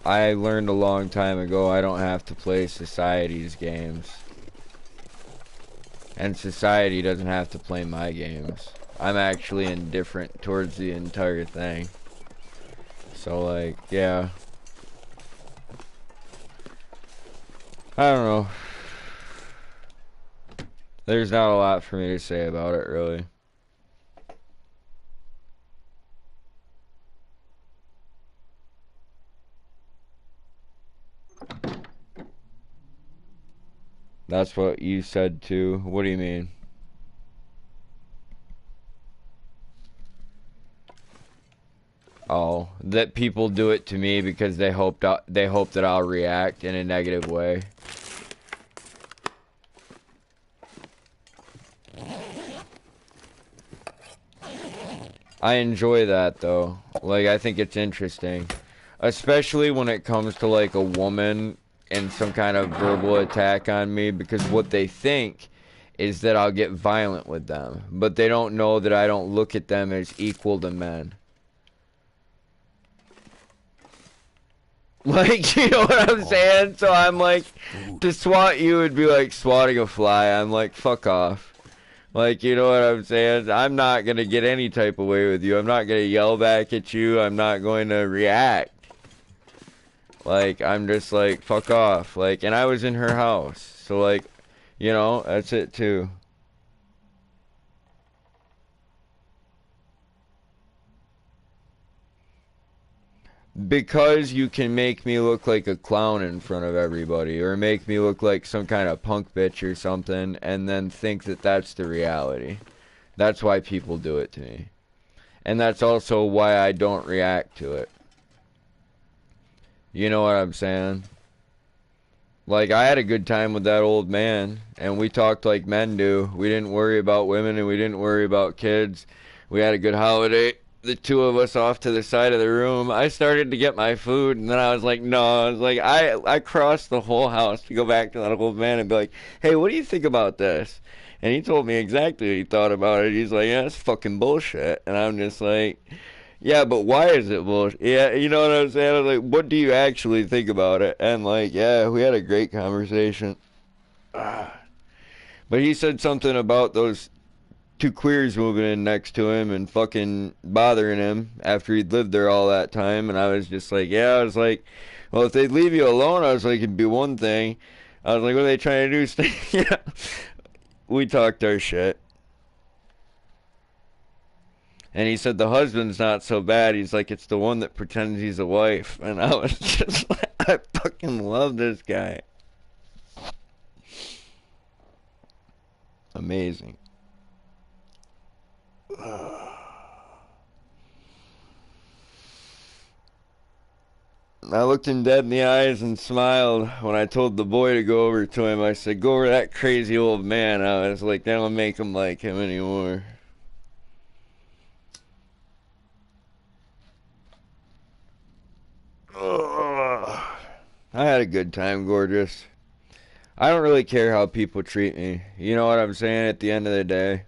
I learned a long time ago I don't have to play society's games. And society doesn't have to play my games. I'm actually indifferent towards the entire thing. So like, yeah. I don't know. There's not a lot for me to say about it, really. That's what you said too. What do you mean? Oh, that people do it to me because they hope that I'll react in a negative way. I enjoy that though. Like, I think it's interesting, especially when it comes to like a woman and some kind of verbal attack on me, because what they think is that I'll get violent with them, but they don't know that I don't look at them as equal to men. Like, you know what I'm saying? So I'm like, to swat you would be like swatting a fly. I'm like, fuck off. Like, you know what I'm saying? I'm not gonna get any type of way with you. I'm not gonna yell back at you. I'm not going to react. Like, I'm just like, fuck off. Like, and I was in her house. So like, you know, that's it too. Because you can make me look like a clown in front of everybody, or make me look like some kind of punk bitch or something, and then think that that's the reality. That's why people do it to me. And that's also why I don't react to it. You know what I'm saying? Like, I had a good time with that old man, and we talked like men do. We didn't worry about women, and we didn't worry about kids. We had a good holiday. The two of us off to the side of the room. I started to get my food, and then I was like, no. I was like, I crossed the whole house to go back to that old man and be like, hey, what do you think about this? And he told me exactly what he thought about it. He's like, yeah, it's fucking bullshit. And I'm just like, yeah, but why is it bullshit? Yeah, you know what I'm saying? I was like, what do you actually think about it? And like, yeah, we had a great conversation. But he said something about those two queers moving in next to him and fucking bothering him after he'd lived there all that time. And I was just like, yeah, I was like, well, if they'd leave you alone, I was like, it'd be one thing. I was like, what are they trying to do? Yeah. We talked our shit. And he said the husband's not so bad. He's like, it's the one that pretends he's a wife. And I was just like, I fucking love this guy. Amazing. I looked him dead in the eyes and smiled when I told the boy to go over to him. I said, go over to that crazy old man. I was like, that'll make him like him anymore. Ugh. I had a good time, gorgeous. I don't really care how people treat me. You know what I'm saying? At the end of the day.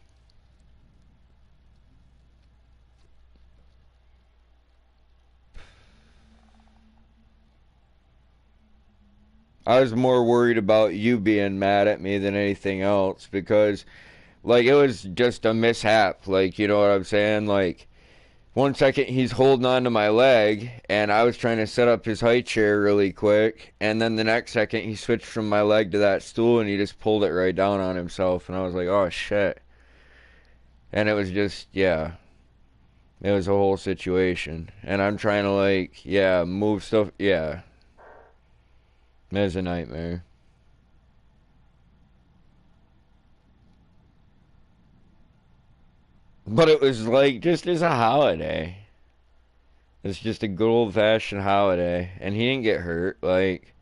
I was more worried about you being mad at me than anything else because, like, it was just a mishap. Like, you know what I'm saying? Like, one second he's holding on to my leg, and I was trying to set up his high chair really quick, and then the next second he switched from my leg to that stool, and he just pulled it right down on himself, and I was like, oh, shit. And it was just, yeah, it was a whole situation. And I'm trying to, like, yeah, move stuff, yeah. It was a nightmare. But it was like just as a holiday. It's just a good old fashioned holiday. And he didn't get hurt. Like,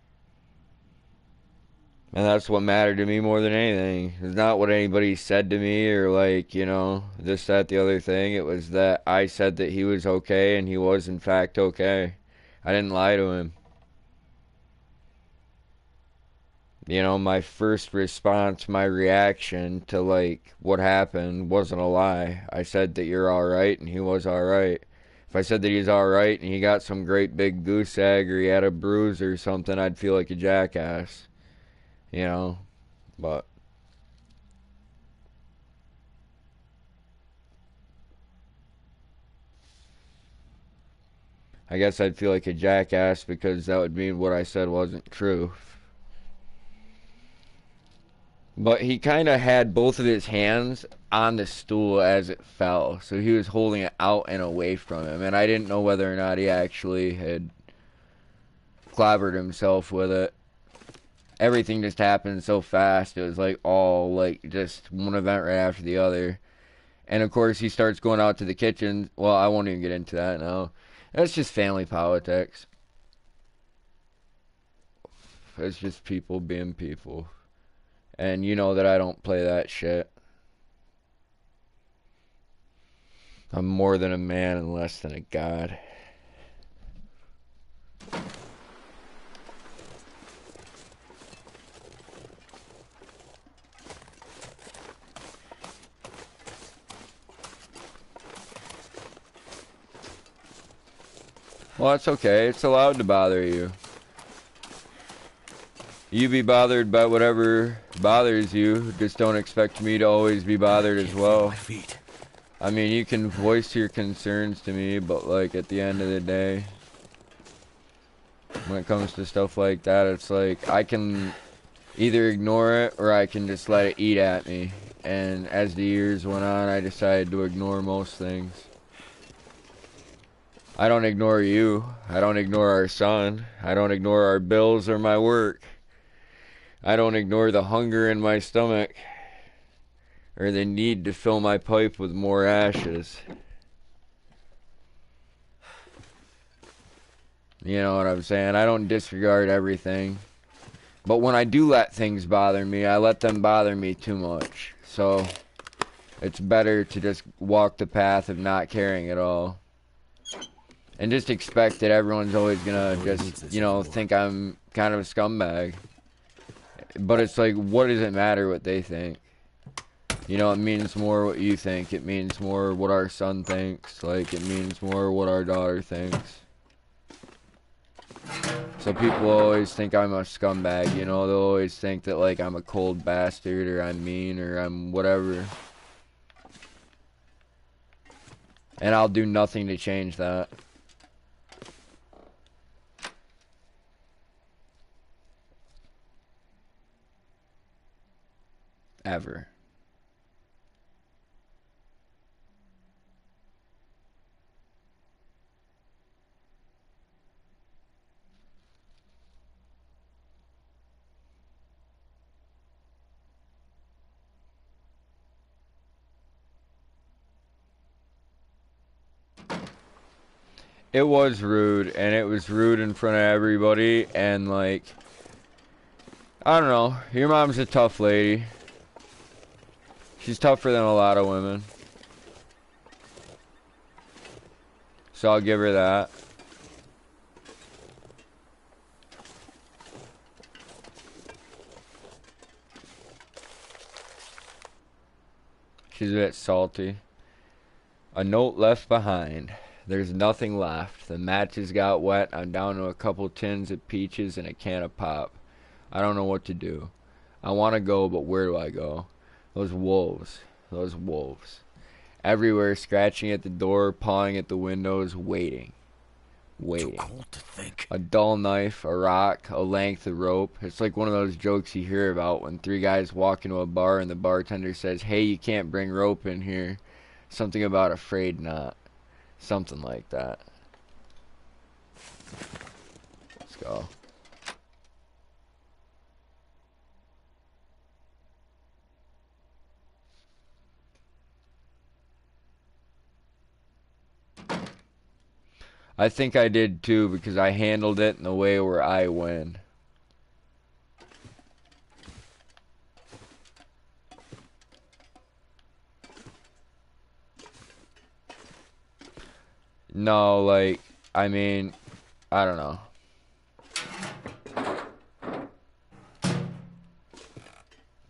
and that's what mattered to me more than anything. It's not what anybody said to me or, like, you know, this, that, the other thing. It was that I said that he was okay and he was, in fact, okay. I didn't lie to him. You know, my first response, my reaction to, like, what happened wasn't a lie. I said that you're alright and he was alright. If I said that he's alright and he got some great big goose egg or he had a bruise or something, I'd feel like a jackass. You know? But I guess I'd feel like a jackass because that would mean what I said wasn't true. But he kind of had both of his hands on the stool as it fell. So he was holding it out and away from him. And I didn't know whether or not he actually had clobbered himself with it. Everything just happened so fast. It was like all like just one event right after the other. And of course he starts going out to the kitchen. Well, I won't even get into that now. That's just family politics. It's just people being people. And you know that I don't play that shit. I'm more than a man and less than a god. Well, that's okay. It's allowed to bother you. You be bothered by whatever bothers you. Just don't expect me to always be bothered as well. My feet. I mean, you can voice your concerns to me, but like at the end of the day, when it comes to stuff like that, it's like I can either ignore it or I can just let it eat at me. And as the years went on, I decided to ignore most things. I don't ignore you. I don't ignore our son. I don't ignore our bills or my work. I don't ignore the hunger in my stomach or the need to fill my pipe with more ashes. You know what I'm saying? I don't disregard everything. But when I do let things bother me, I let them bother me too much. So it's better to just walk the path of not caring at all. And just expect that everyone's always gonna just, you know, think I'm kind of a scumbag. But it's like, what does it matter what they think? You know, it means more what you think. It means more what our son thinks. Like, it means more what our daughter thinks. So people always think I'm a scumbag, you know? They'll always think that, like, I'm a cold bastard or I'm mean or I'm whatever. And I'll do nothing to change that. Ever. It was rude, and it was rude in front of everybody, and like, I don't know, your mom's a tough lady. She's tougher than a lot of women. So I'll give her that. She's a bit salty. A note left behind. There's nothing left. The matches got wet. I'm down to a couple tins of peaches and a can of pop. I don't know what to do. I want to go, but where do I go? Those wolves. Those wolves. Everywhere, scratching at the door, pawing at the windows, waiting. Too Waiting. cold to think. A dull knife, a rock, a length of rope. It's like one of those jokes you hear about when three guys walk into a bar and the bartender says, "Hey, you can't bring rope in here." Something about afraid not. Something like that. Let's go. I think I did too because I handled it in the way where I win. No, like, I mean, I don't know.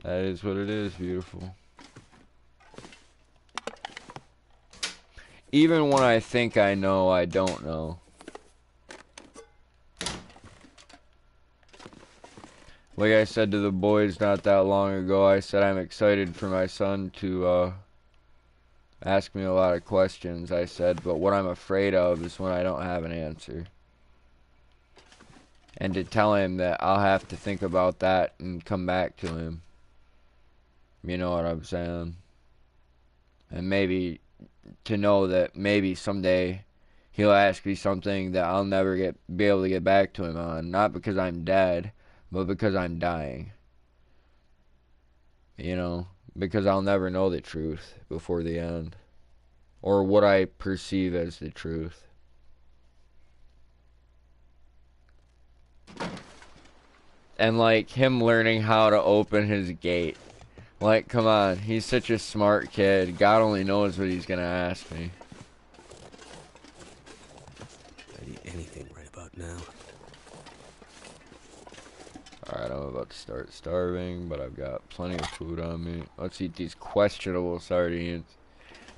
That is what it is, beautiful. Even when I think I know, I don't know. Like I said to the boys not that long ago, I said I'm excited for my son to ask me a lot of questions, I said, but what I'm afraid of is when I don't have an answer. And to tell him that I'll have to think about that and come back to him. You know what I'm saying? And maybe to know that maybe someday he'll ask me something that I'll never be able to get back to him on. Not because I'm dead, but because I'm dying. You know? Because I'll never know the truth before the end. Or what I perceive as the truth. And like him learning how to open his gate. Like, come on, he's such a smart kid. God only knows what he's gonna ask me. I'd eat anything right about now. Alright, I'm about to start starving, but I've got plenty of food on me. Let's eat these questionable sardines.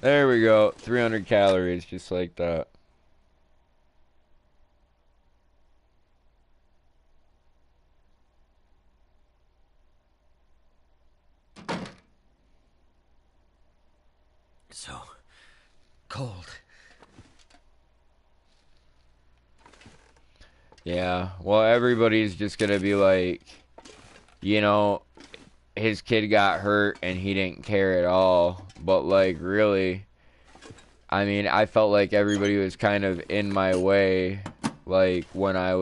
There we go, 300 calories, just like that. So cold. Yeah, well, everybody's just gonna be like, you know, his kid got hurt and he didn't care at all. But, like, really, I mean, I felt like everybody was kind of in my way, like, when I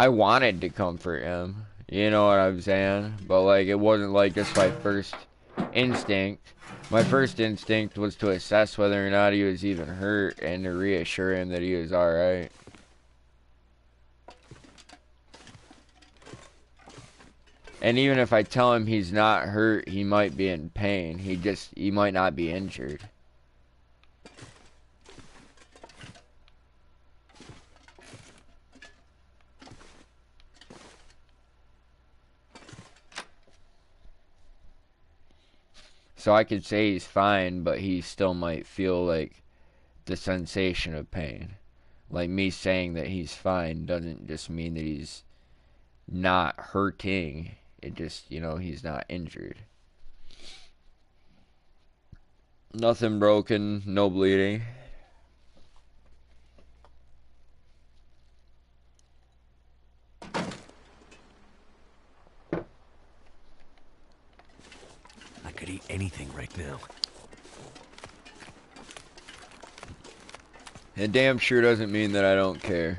wanted to comfort him. You know what I'm saying? But, like, it wasn't, like, just my first instinct. My first instinct was to assess whether or not he was even hurt and to reassure him that he was alright. And even if I tell him he's not hurt, he might be in pain. He might not be injured. So I could say he's fine, but he still might feel like the sensation of pain. Like me saying that he's fine doesn't just mean that he's not hurting. It just, you know, he's not injured. Nothing broken, no bleeding. I could eat anything right now. It damn sure doesn't mean that I don't care.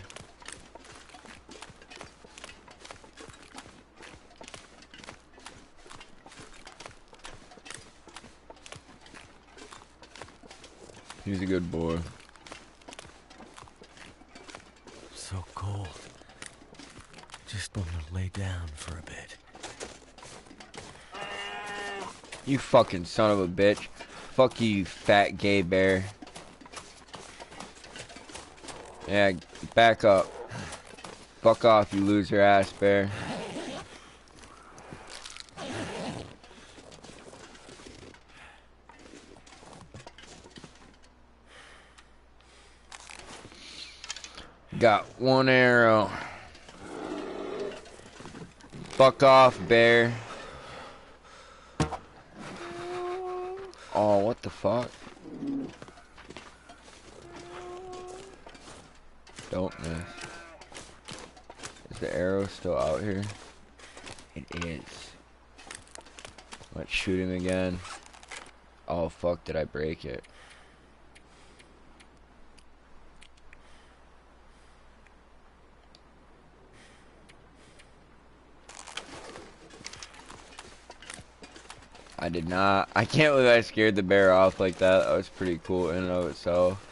He's a good boy. So cold. Just want to lay down for a bit. You fucking son of a bitch. Fuck you, you fat gay bear. Yeah, back up. Fuck off, you loser ass bear. Got one arrow. Fuck off, bear. Oh, what the fuck? Don't miss. Is the arrow still out here? It is. Let's shoot him again. Oh fuck, did I break it? I did not. I can't believe I scared the bear off like that. That was pretty cool in and of itself.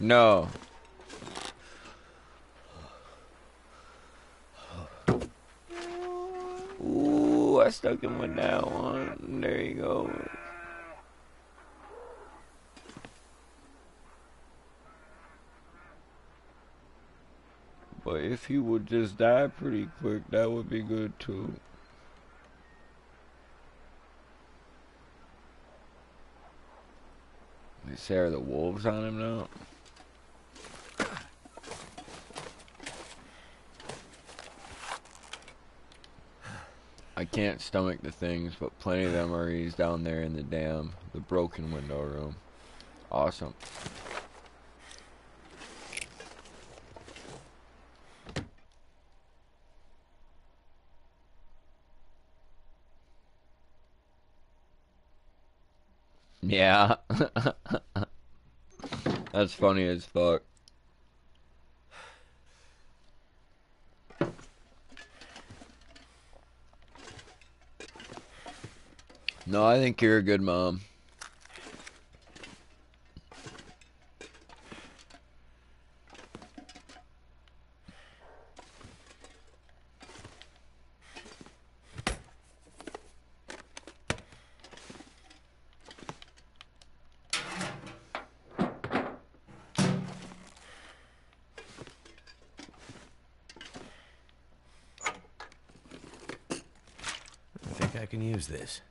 No. Ooh, I stuck him with that one. There you go. But if he would just die pretty quick, that would be good too. They say, are the wolves on him now? I can't stomach the things, but plenty of them are he's down there in the broken window room. Awesome. Yeah. That's funny as fuck. No, I think you're a good mom. I think I can use this.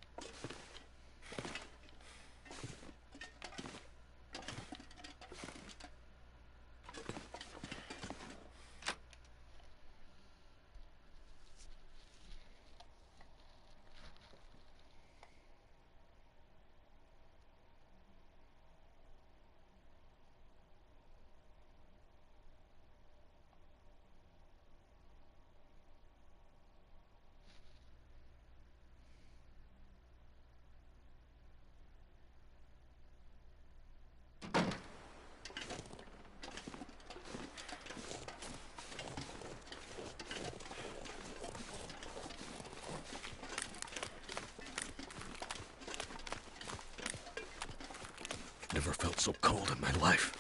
Never felt so cold in my life.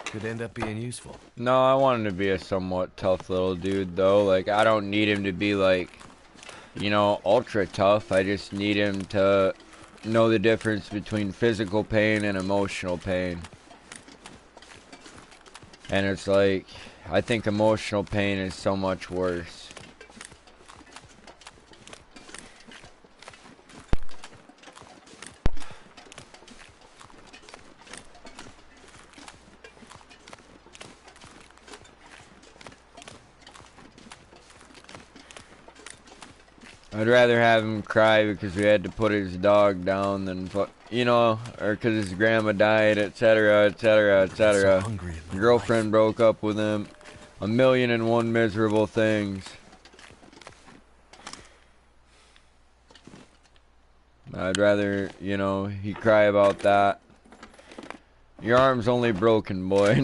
Could end up being useful. No, I want him to be a somewhat tough little dude, though. Like, I don't need him to be, like, you know, ultra tough. I just need him to know the difference between physical pain and emotional pain. And it's like, I think emotional pain is so much worse. I'd rather have him cry because we had to put his dog down than, you know, or because his grandma died, etc., etc., etc. So hungry in my Girlfriend life. broke up with him. 1,000,001 miserable things. I'd rather, you know, he cry about that. Your arm's only broken, boy.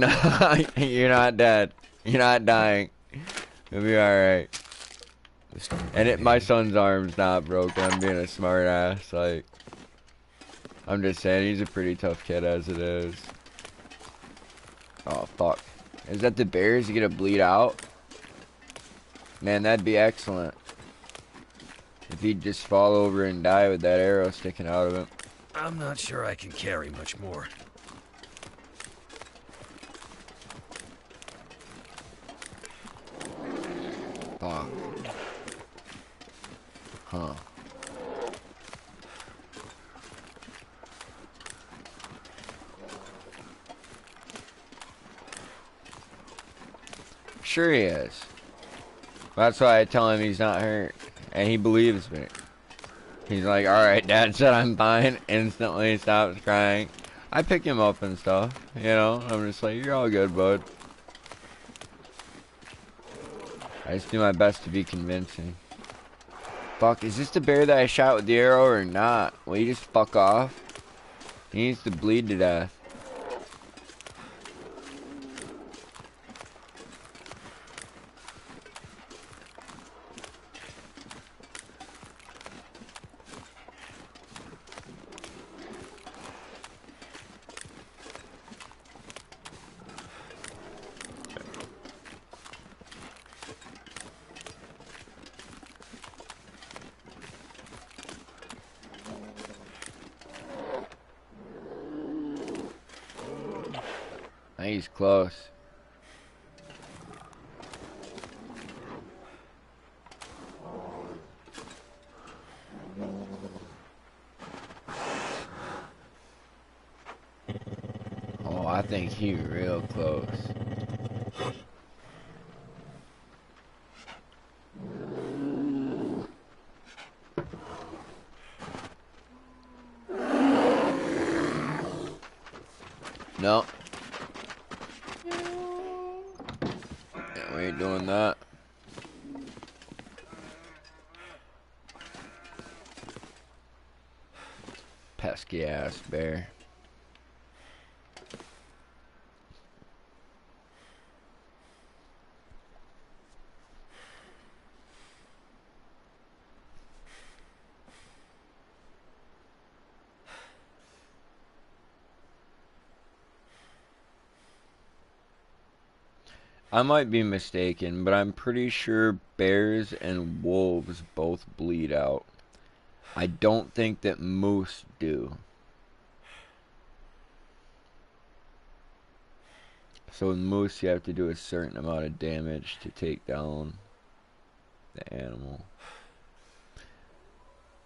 You're not dead. You're not dying. You'll be alright. And my son's arm's not broken. I'm being a smart ass. Like, I'm just saying, he's a pretty tough kid as it is. Oh, fuck. Is that the bear? Is he gonna bleed out? Man, that'd be excellent. If he'd just fall over and die with that arrow sticking out of him. I'm not sure I can carry much more. Fuck. Huh. Sure he is. That's why I tell him he's not hurt. And he believes me. He's like, alright, Dad said I'm fine. Instantly stops crying. I pick him up and stuff. You know, I'm just like, you're all good, bud. I just do my best to be convincing. Fuck, is this the bear that I shot with the arrow or not? Will you just fuck off? He needs to bleed to death. I think he's close. Oh, I think he real close. No. Yeah, we ain't doing that. Pesky ass bear. I might be mistaken, but I'm pretty sure bears and wolves both bleed out. I don't think that moose do. So with moose, you have to do a certain amount of damage to take down the animal.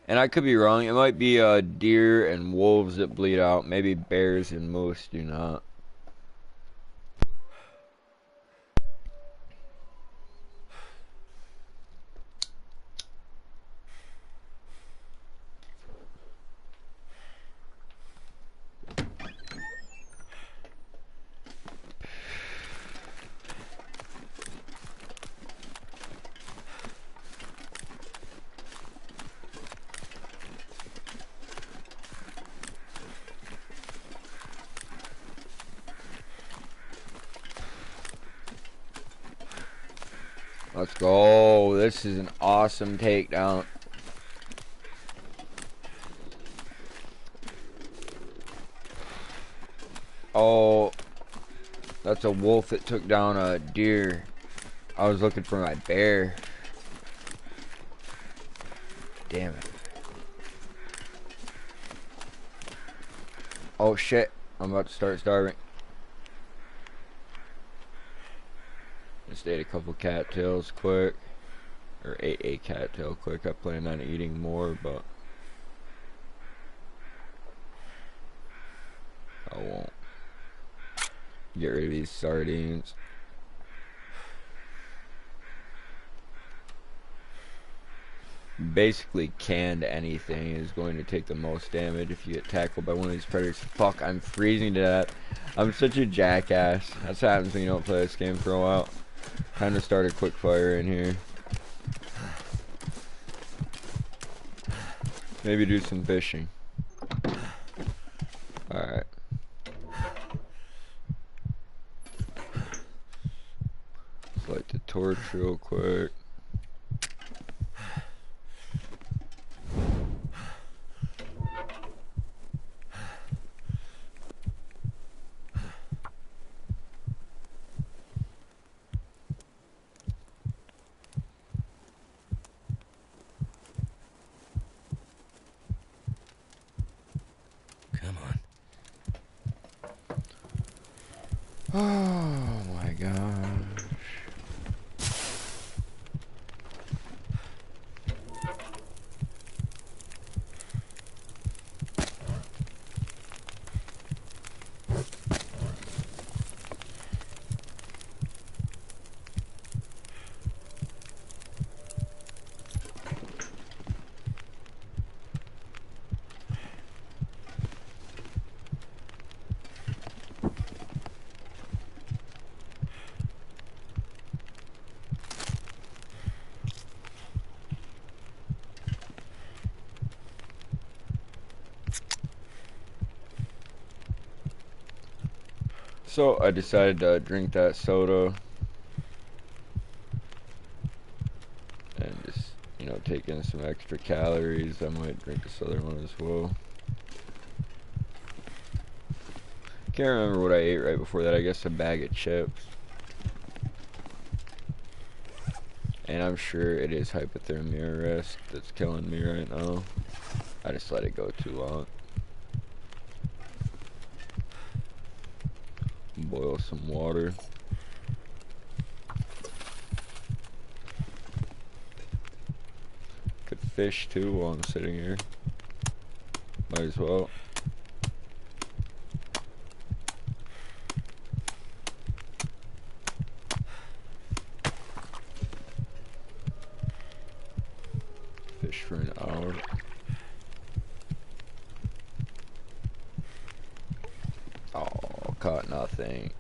And I could be wrong. It might be deer and wolves that bleed out. Maybe bears and moose do not. Let's go. This is an awesome takedown. Oh, that's a wolf that took down a deer. I was looking for my bear. Damn it. Oh shit. I'm about to start starving. Just ate a couple cattails quick. Or ate a cattail quick. I plan on eating more, but I won't. Get rid of these sardines. Basically, canned anything is going to take the most damage if you get tackled by one of these predators. Fuck, I'm freezing to death. I'm such a jackass. That's what happens when you don't play this game for a while. Time to start a quick fire in here. Maybe do some fishing. Alright. Let's light the torch real quick. Oh my gosh. So I decided to drink that soda and just, you know, take in some extra calories. I might drink this other one as well. Can't remember what I ate right before that. I guess a bag of chips. And I'm sure it is hypothermia risk that's killing me right now. I just let it go too long. Boil some water. Could fish too while I'm sitting here. Might as well. Fish for an hour. Oh, caught nothing.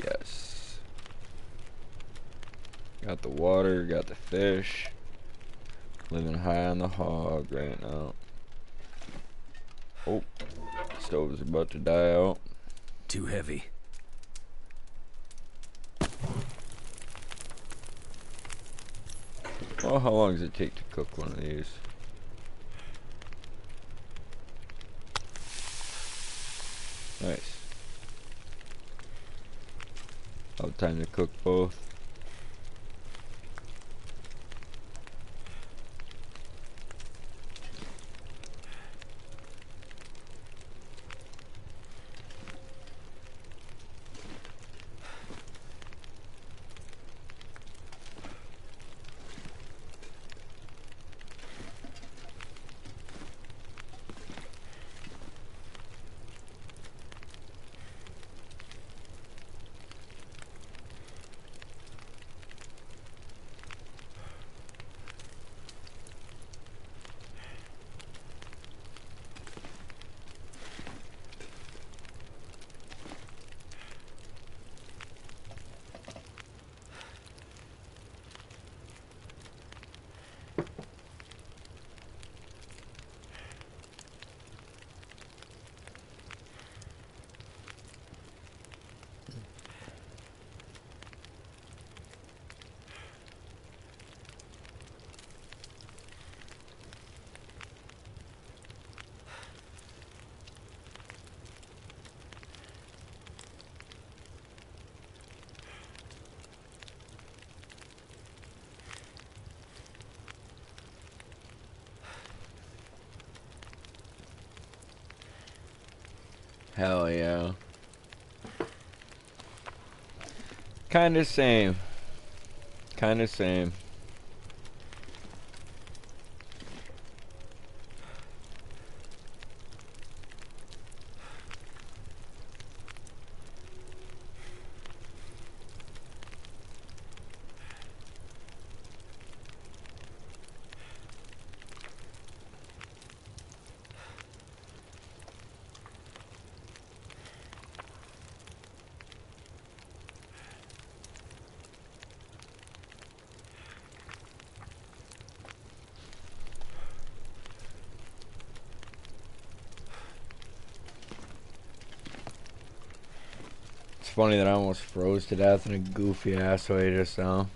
Yes. Got the water, got the fish. Living high on the hog right now. Oh, stove is about to die out. Too heavy. Well, how long does it take to cook one of these? Nice. I'll have time to cook both. Hell yeah. Kinda same. Kinda same. It's funny that I almost froze to death in a goofy ass way just now.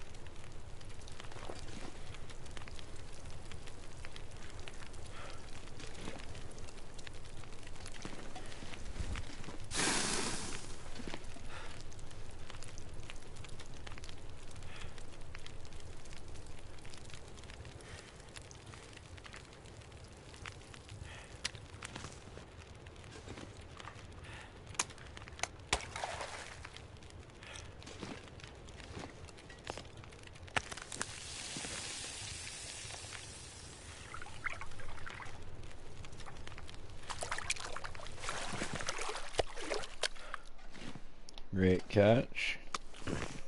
Great catch.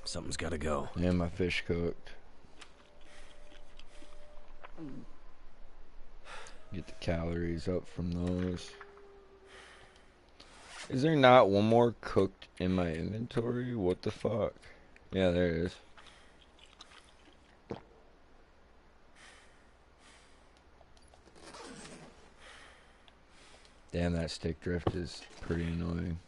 Something's gotta go. And my fish cooked. Get the calories up from those. Is there not one more cooked in my inventory? What the fuck? Yeah, there it is. Damn, that stick drift is pretty annoying.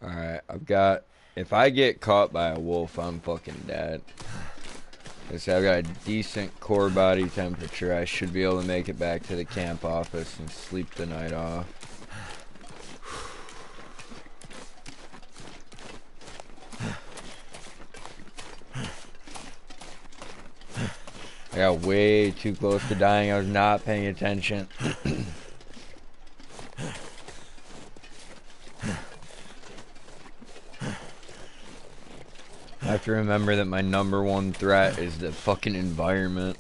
Alright, I've got... If I get caught by a wolf, I'm fucking dead. I've got a decent core body temperature. I should be able to make it back to the camp office and sleep the night off. I got way too close to dying. I was not paying attention. I have to remember that my #1 threat is the fucking environment.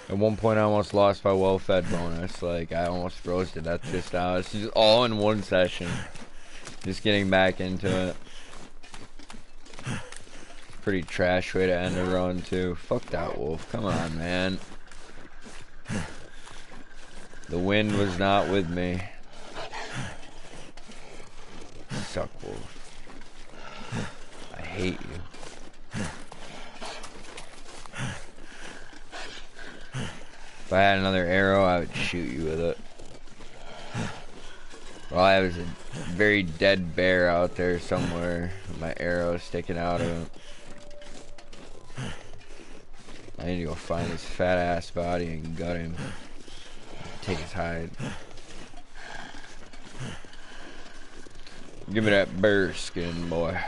At one point I almost lost my well-fed bonus. Like, I almost froze to death just now. It's just all in one session. Just getting back into it. Pretty trash way to end a run, too. Fuck that wolf. Come on, man. The wind was not with me. Suck, wolf. I hate you. If I had another arrow, I would shoot you with it. Well, I was a very dead bear out there somewhere. My arrow sticking out of him. I need to go find his fat ass body and gut him. Take his hide. Give me that bear skin, boy.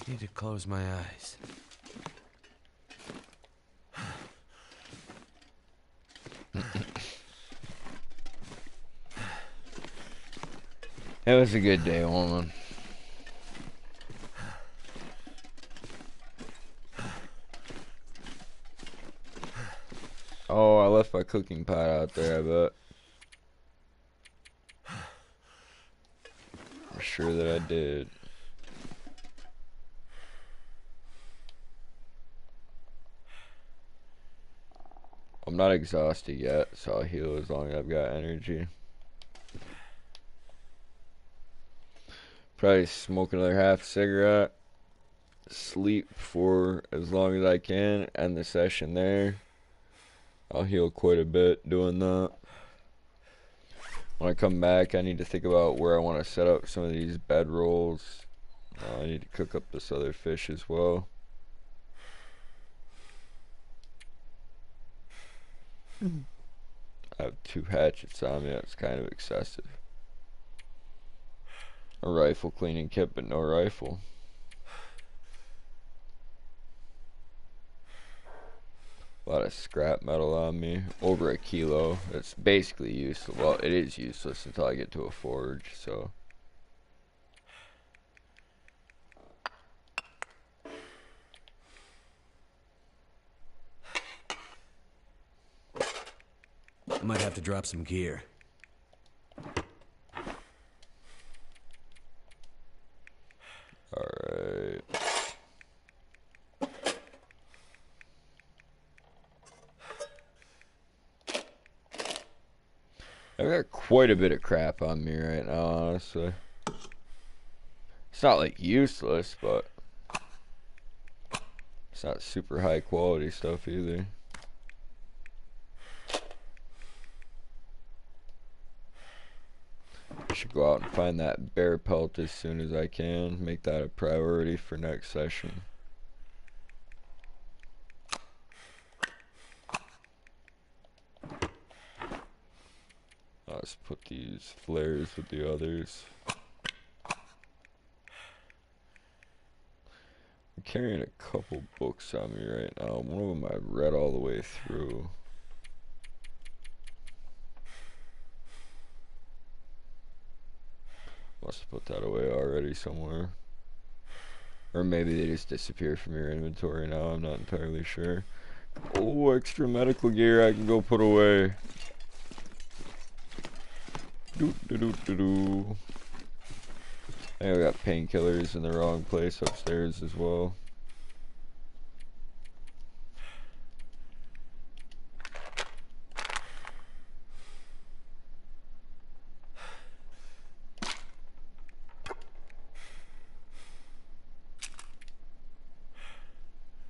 Need to close my eyes. It was a good day, woman. Oh, I left my cooking pot out there, I bet. I'm sure that I did. I'm not exhausted yet, so I'll heal as long as I've got energy. Probably smoke another half cigarette. Sleep for as long as I can. End the session there. I'll heal quite a bit doing that. When I come back, I need to think about where I want to set up some of these bed rolls. I need to cook up this other fish as well. I have 2 hatchets on me. That's kind of excessive. A rifle cleaning kit, but no rifle. A lot of scrap metal on me. Over a kilo. It's basically useless. Well, it is useless until I get to a forge, so. I might have to drop some gear. Alright. I've got quite a bit of crap on me right now, honestly. It's not like useless, but it's not super high quality stuff either. I should go out and find that bear pelt as soon as I can. Make that a priority for next session. Let's put these flares with the others. carrying a couple books on me right now. One of them I read all the way through. Must have put that away already somewhere. Or maybe they just disappear from your inventory now. I'm not entirely sure. Oh, extra medical gear I can go put away. Doo doo doo doo doo. I got painkillers in the wrong place upstairs as well.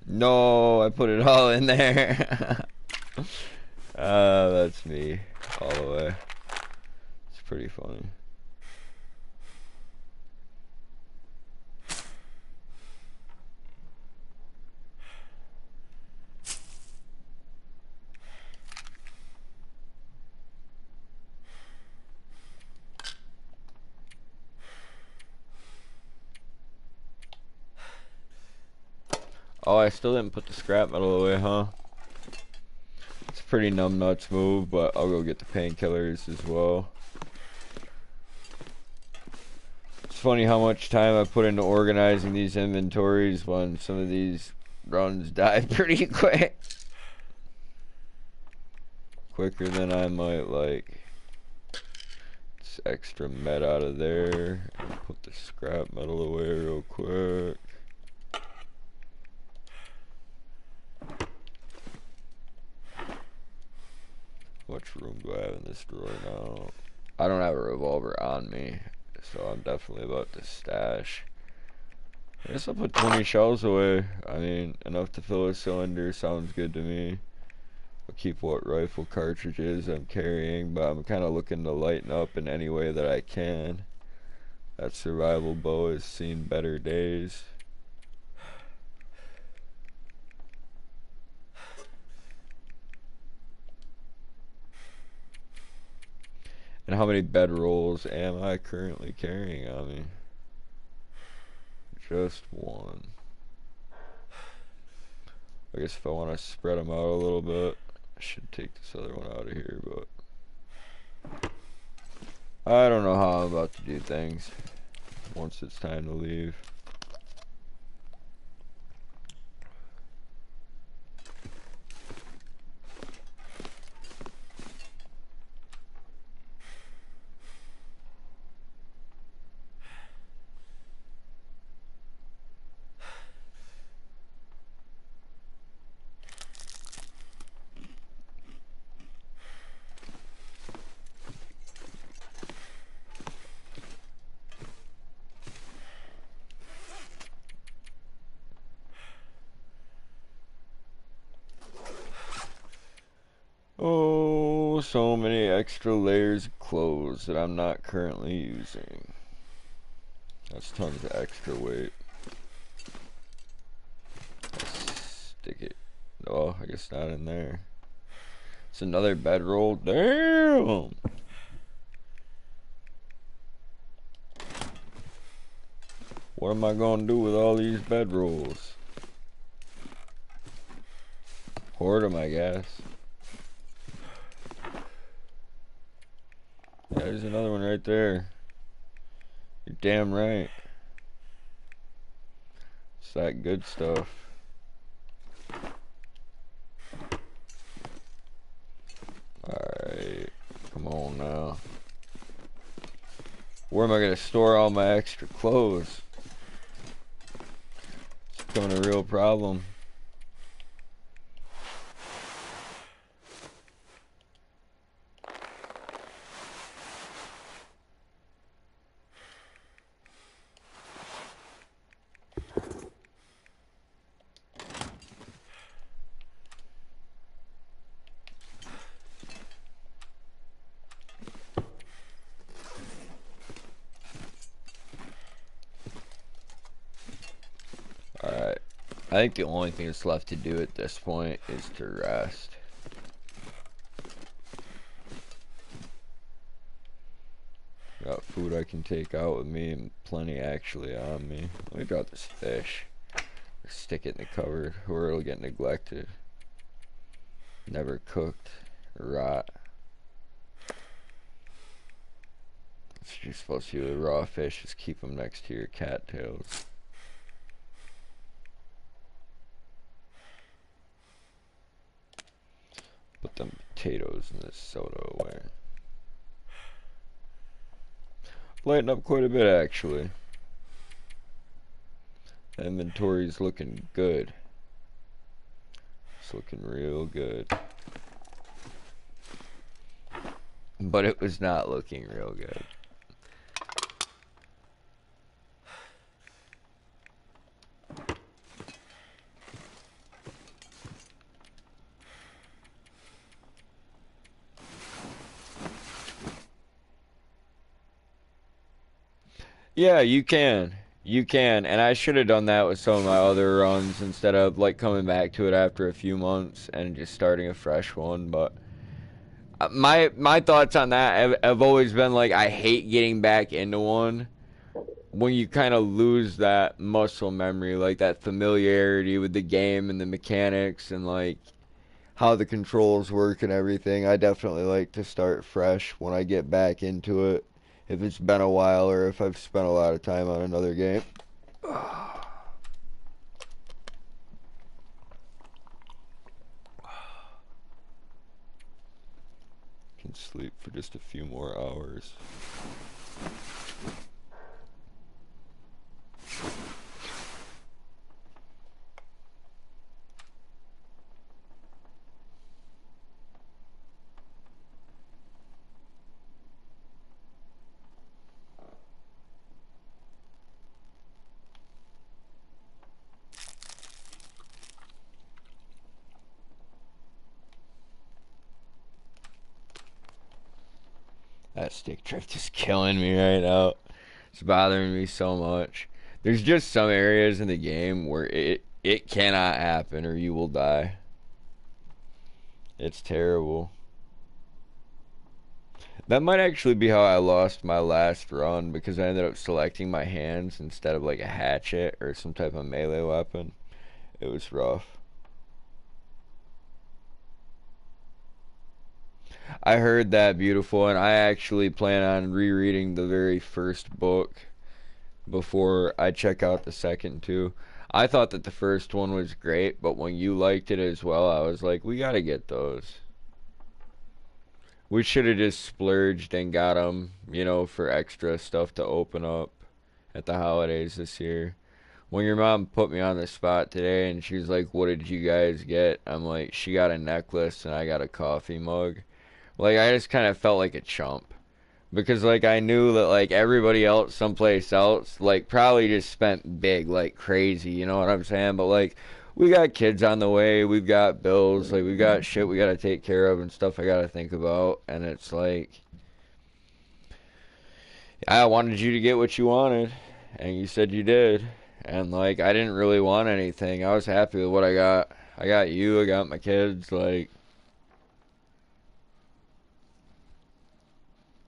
No, I put it all in there. That's me all the way. It's pretty funny. Oh, I still didn't put the scrap metal away, huh? It's a pretty numbnuts move, but I'll go get the painkillers as well. It's funny how much time I put into organizing these inventories when some of these runs die pretty quick. Quicker than I might like. It's extra med out of there. And put the scrap metal away real quick. How much room do I have in this drawer now? I don't have a revolver on me, so I'm definitely about to stash. I guess I'll put 20 shells away. I mean, enough to fill a cylinder sounds good to me. I'll keep what rifle cartridges I'm carrying, but I'm kind of looking to lighten up in any way that I can. That survival bow has seen better days. And how many bedrolls am I currently carrying on me? Just one. I guess if I want to spread them out a little bit, I should take this other one out of here, but I don't know how I'm about to do things once it's time to leave. Oh, so many extra layers of clothes that I'm not currently using. That's tons of extra weight. Stick it. Oh, I guess not in there. It's another bedroll. Damn! What am I gonna do with all these bedrolls? Hoard them, I guess. Yeah, there's another one right there. You're damn right. It's that good stuff. Alright. Come on now. Where am I gonna store all my extra clothes? It's becoming a real problem. Alright. I think the only thing that's left to do at this point is to rest. Got food I can take out with me and plenty actually on me. Let me drop this fish. stick it in the cupboard or it'll get neglected. Never cooked or rot. It's you're supposed to do with raw fish, just keep them next to your cattails. Put them potatoes and this soda away. Lighten up quite a bit actually. The inventory's looking good. It's looking real good. But it was not looking real good. Yeah, you can. You can. And I should have done that with some of my other runs instead of like coming back to it after a few months and just starting a fresh one. But my thoughts on that have always been like I hate getting back into one when you kind of lose that muscle memory, like that familiarity with the game and the mechanics and like how the controls work and everything. I definitely like to start fresh when I get back into it. If it's been a while or if I've spent a lot of time on another game. Can sleep for just a few more hours. That stick drift is killing me right now. It's bothering me so much. There's just some areas in the game where it cannot happen or you will die. It's terrible. That might actually be how I lost my last run because I ended up selecting my hands instead of like a hatchet or some type of melee weapon. It was rough. I heard that beautiful, and I actually plan on rereading the very first book before I check out the second two. I thought that the first one was great, but when you liked it as well, I was like, we gotta get those. We should have just splurged and got them, you know, for extra stuff to open up at the holidays this year. When your mom put me on the spot today and she's like, what did you guys get? I'm like, she got a necklace and I got a coffee mug. Like, I just kind of felt like a chump. Because, like, I knew that, like, everybody else someplace else, like, probably just spent big, like, crazy, you know what I'm saying? But, like, we got kids on the way, we've got bills, like, we got shit we gotta take care of and stuff I gotta think about. And it's like, I wanted you to get what you wanted, and you said you did. And, like, I didn't really want anything. I was happy with what I got. I got you, I got my kids, like,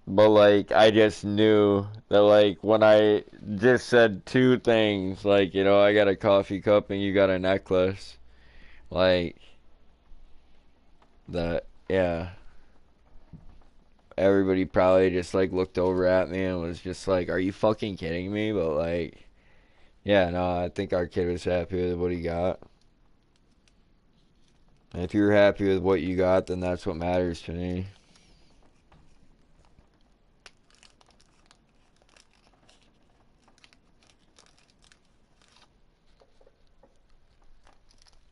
but like I just knew that like when I just said two things, like, you know, I got a coffee cup and you got a necklace, like that, yeah. Everybody probably just like looked over at me and was just like, "Are you fucking kidding me?" But like, yeah, no, I think our kid was happy with what he got. And if you're happy with what you got, then that's what matters to me.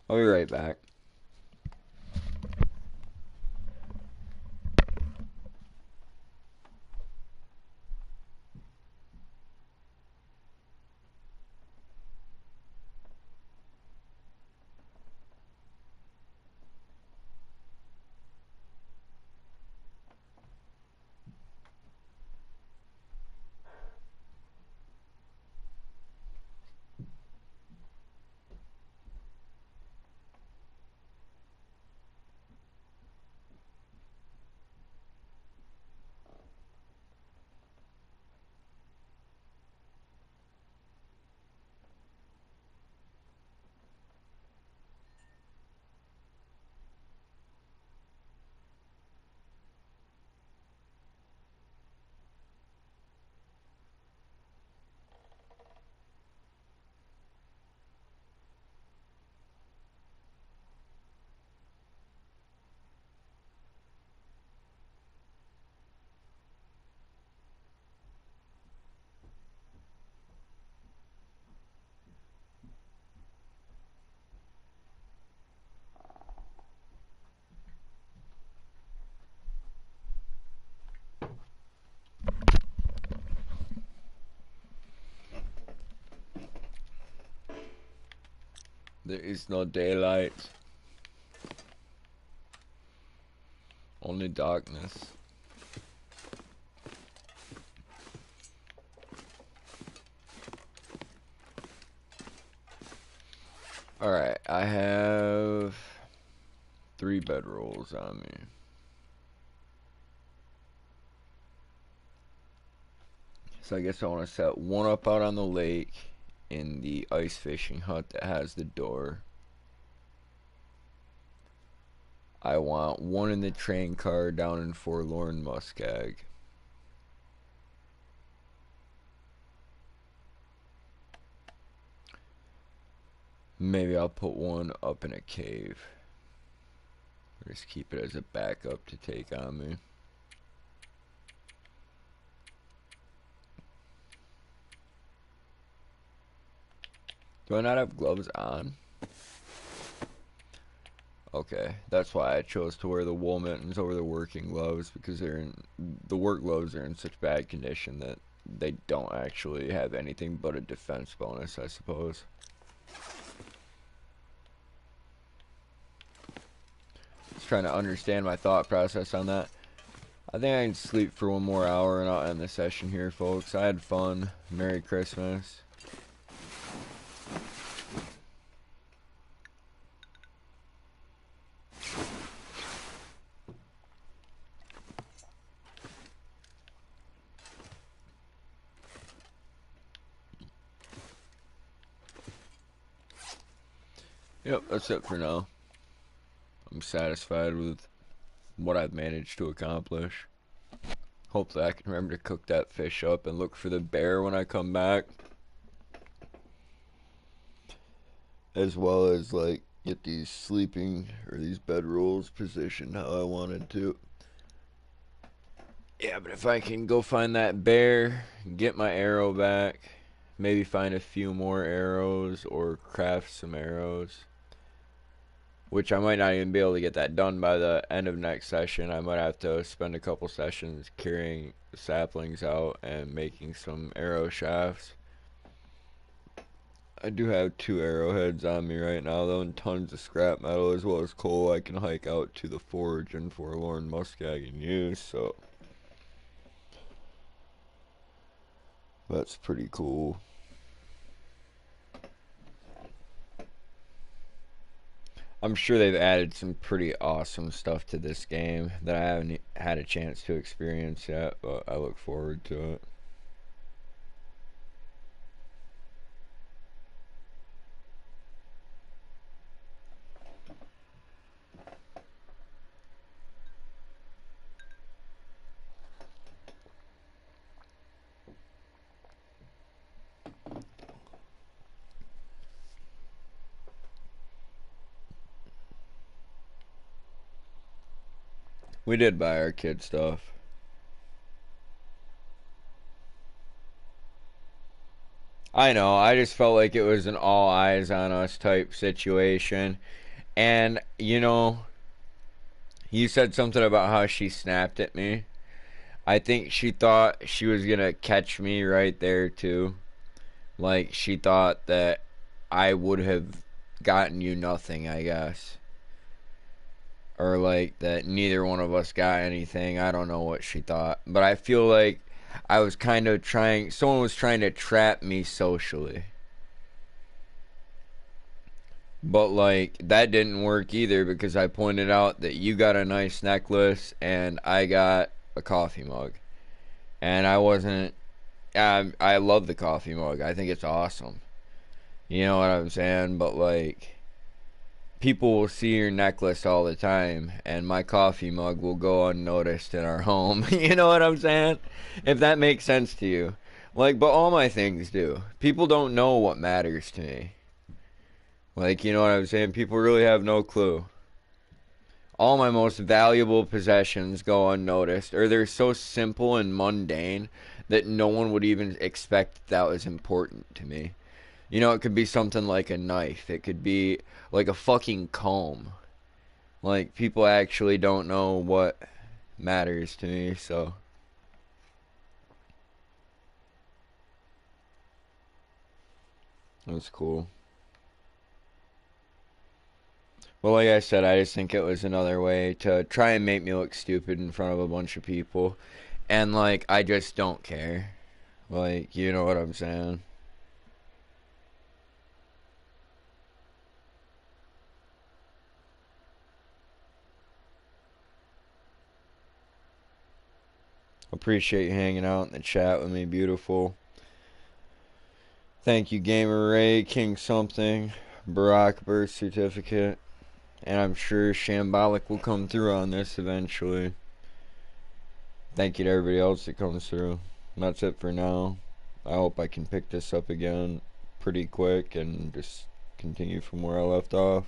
I'll be right back. There is no daylight. Only darkness. Alright, I have 3 bedrolls on me. So I guess I want to set one up out on the lake in the ice fishing hut that has the door. I want one in the train car down in Forlorn Muskeg. Maybe I'll put one up in a cave. Or just keep it as a backup to take on me. Do I not have gloves on? Okay, that's why I chose to wear the wool mittens over the working gloves, because the work gloves are in such bad condition that they don't actually have anything but a defense bonus, I suppose. Just trying to understand my thought process on that. I think I can sleep for one more hour and I'll end the session here, folks. I had fun. Merry Christmas. Yep, that's it for now. I'm satisfied with what I've managed to accomplish. Hopefully I can remember to cook that fish up and look for the bear when I come back. As well as, like, get these sleeping or these bedrolls positioned how I wanted to. Yeah, but if I can go find that bear, get my arrow back, maybe find a few more arrows or craft some arrows, which I might not even be able to get that done by the end of next session. I might have to spend a couple sessions carrying saplings out and making some arrow shafts. I do have 2 arrowheads on me right now, though, and tons of scrap metal as well as coal I can hike out to the forge in Forlorn Muskeg and use, so that's pretty cool. I'm sure they've added some pretty awesome stuff to this game that I haven't had a chance to experience yet, but I look forward to it. We did buy our kid stuff. I know, I just felt like it was an all eyes on us type situation. And, you know, you said something about how she snapped at me. I think she thought she was gonna catch me right there, too. Like, she thought that I would have gotten you nothing, I guess. Or, like, that neither one of us got anything. I don't know what she thought. But I feel like I was kind of trying, someone was trying to trap me socially. But, like, that didn't work either, because I pointed out that you got a nice necklace and I got a coffee mug. And I wasn't, I love the coffee mug. I think it's awesome. You know what I'm saying? But, like, people will see your necklace all the time, and my coffee mug will go unnoticed in our home. You know what I'm saying? If that makes sense to you. Like, but all my things do. People don't know what matters to me. Like, you know what I'm saying? People really have no clue. All my most valuable possessions go unnoticed, or they're so simple and mundane that no one would even expect that was important to me. You know, it could be something like a knife. It could be like a fucking comb. Like, people actually don't know what matters to me, so that's cool. Well, like I said, I just think it was another way to try and make me look stupid in front of a bunch of people. And, like, I just don't care. Like, you know what I'm saying? Appreciate you hanging out in the chat with me, beautiful. Thank you, Gamer Ray, King Something, Barack Birth Certificate. And I'm sure Shambolic will come through on this eventually. Thank you to everybody else that comes through. That's it for now. I hope I can pick this up again pretty quick and just continue from where I left off.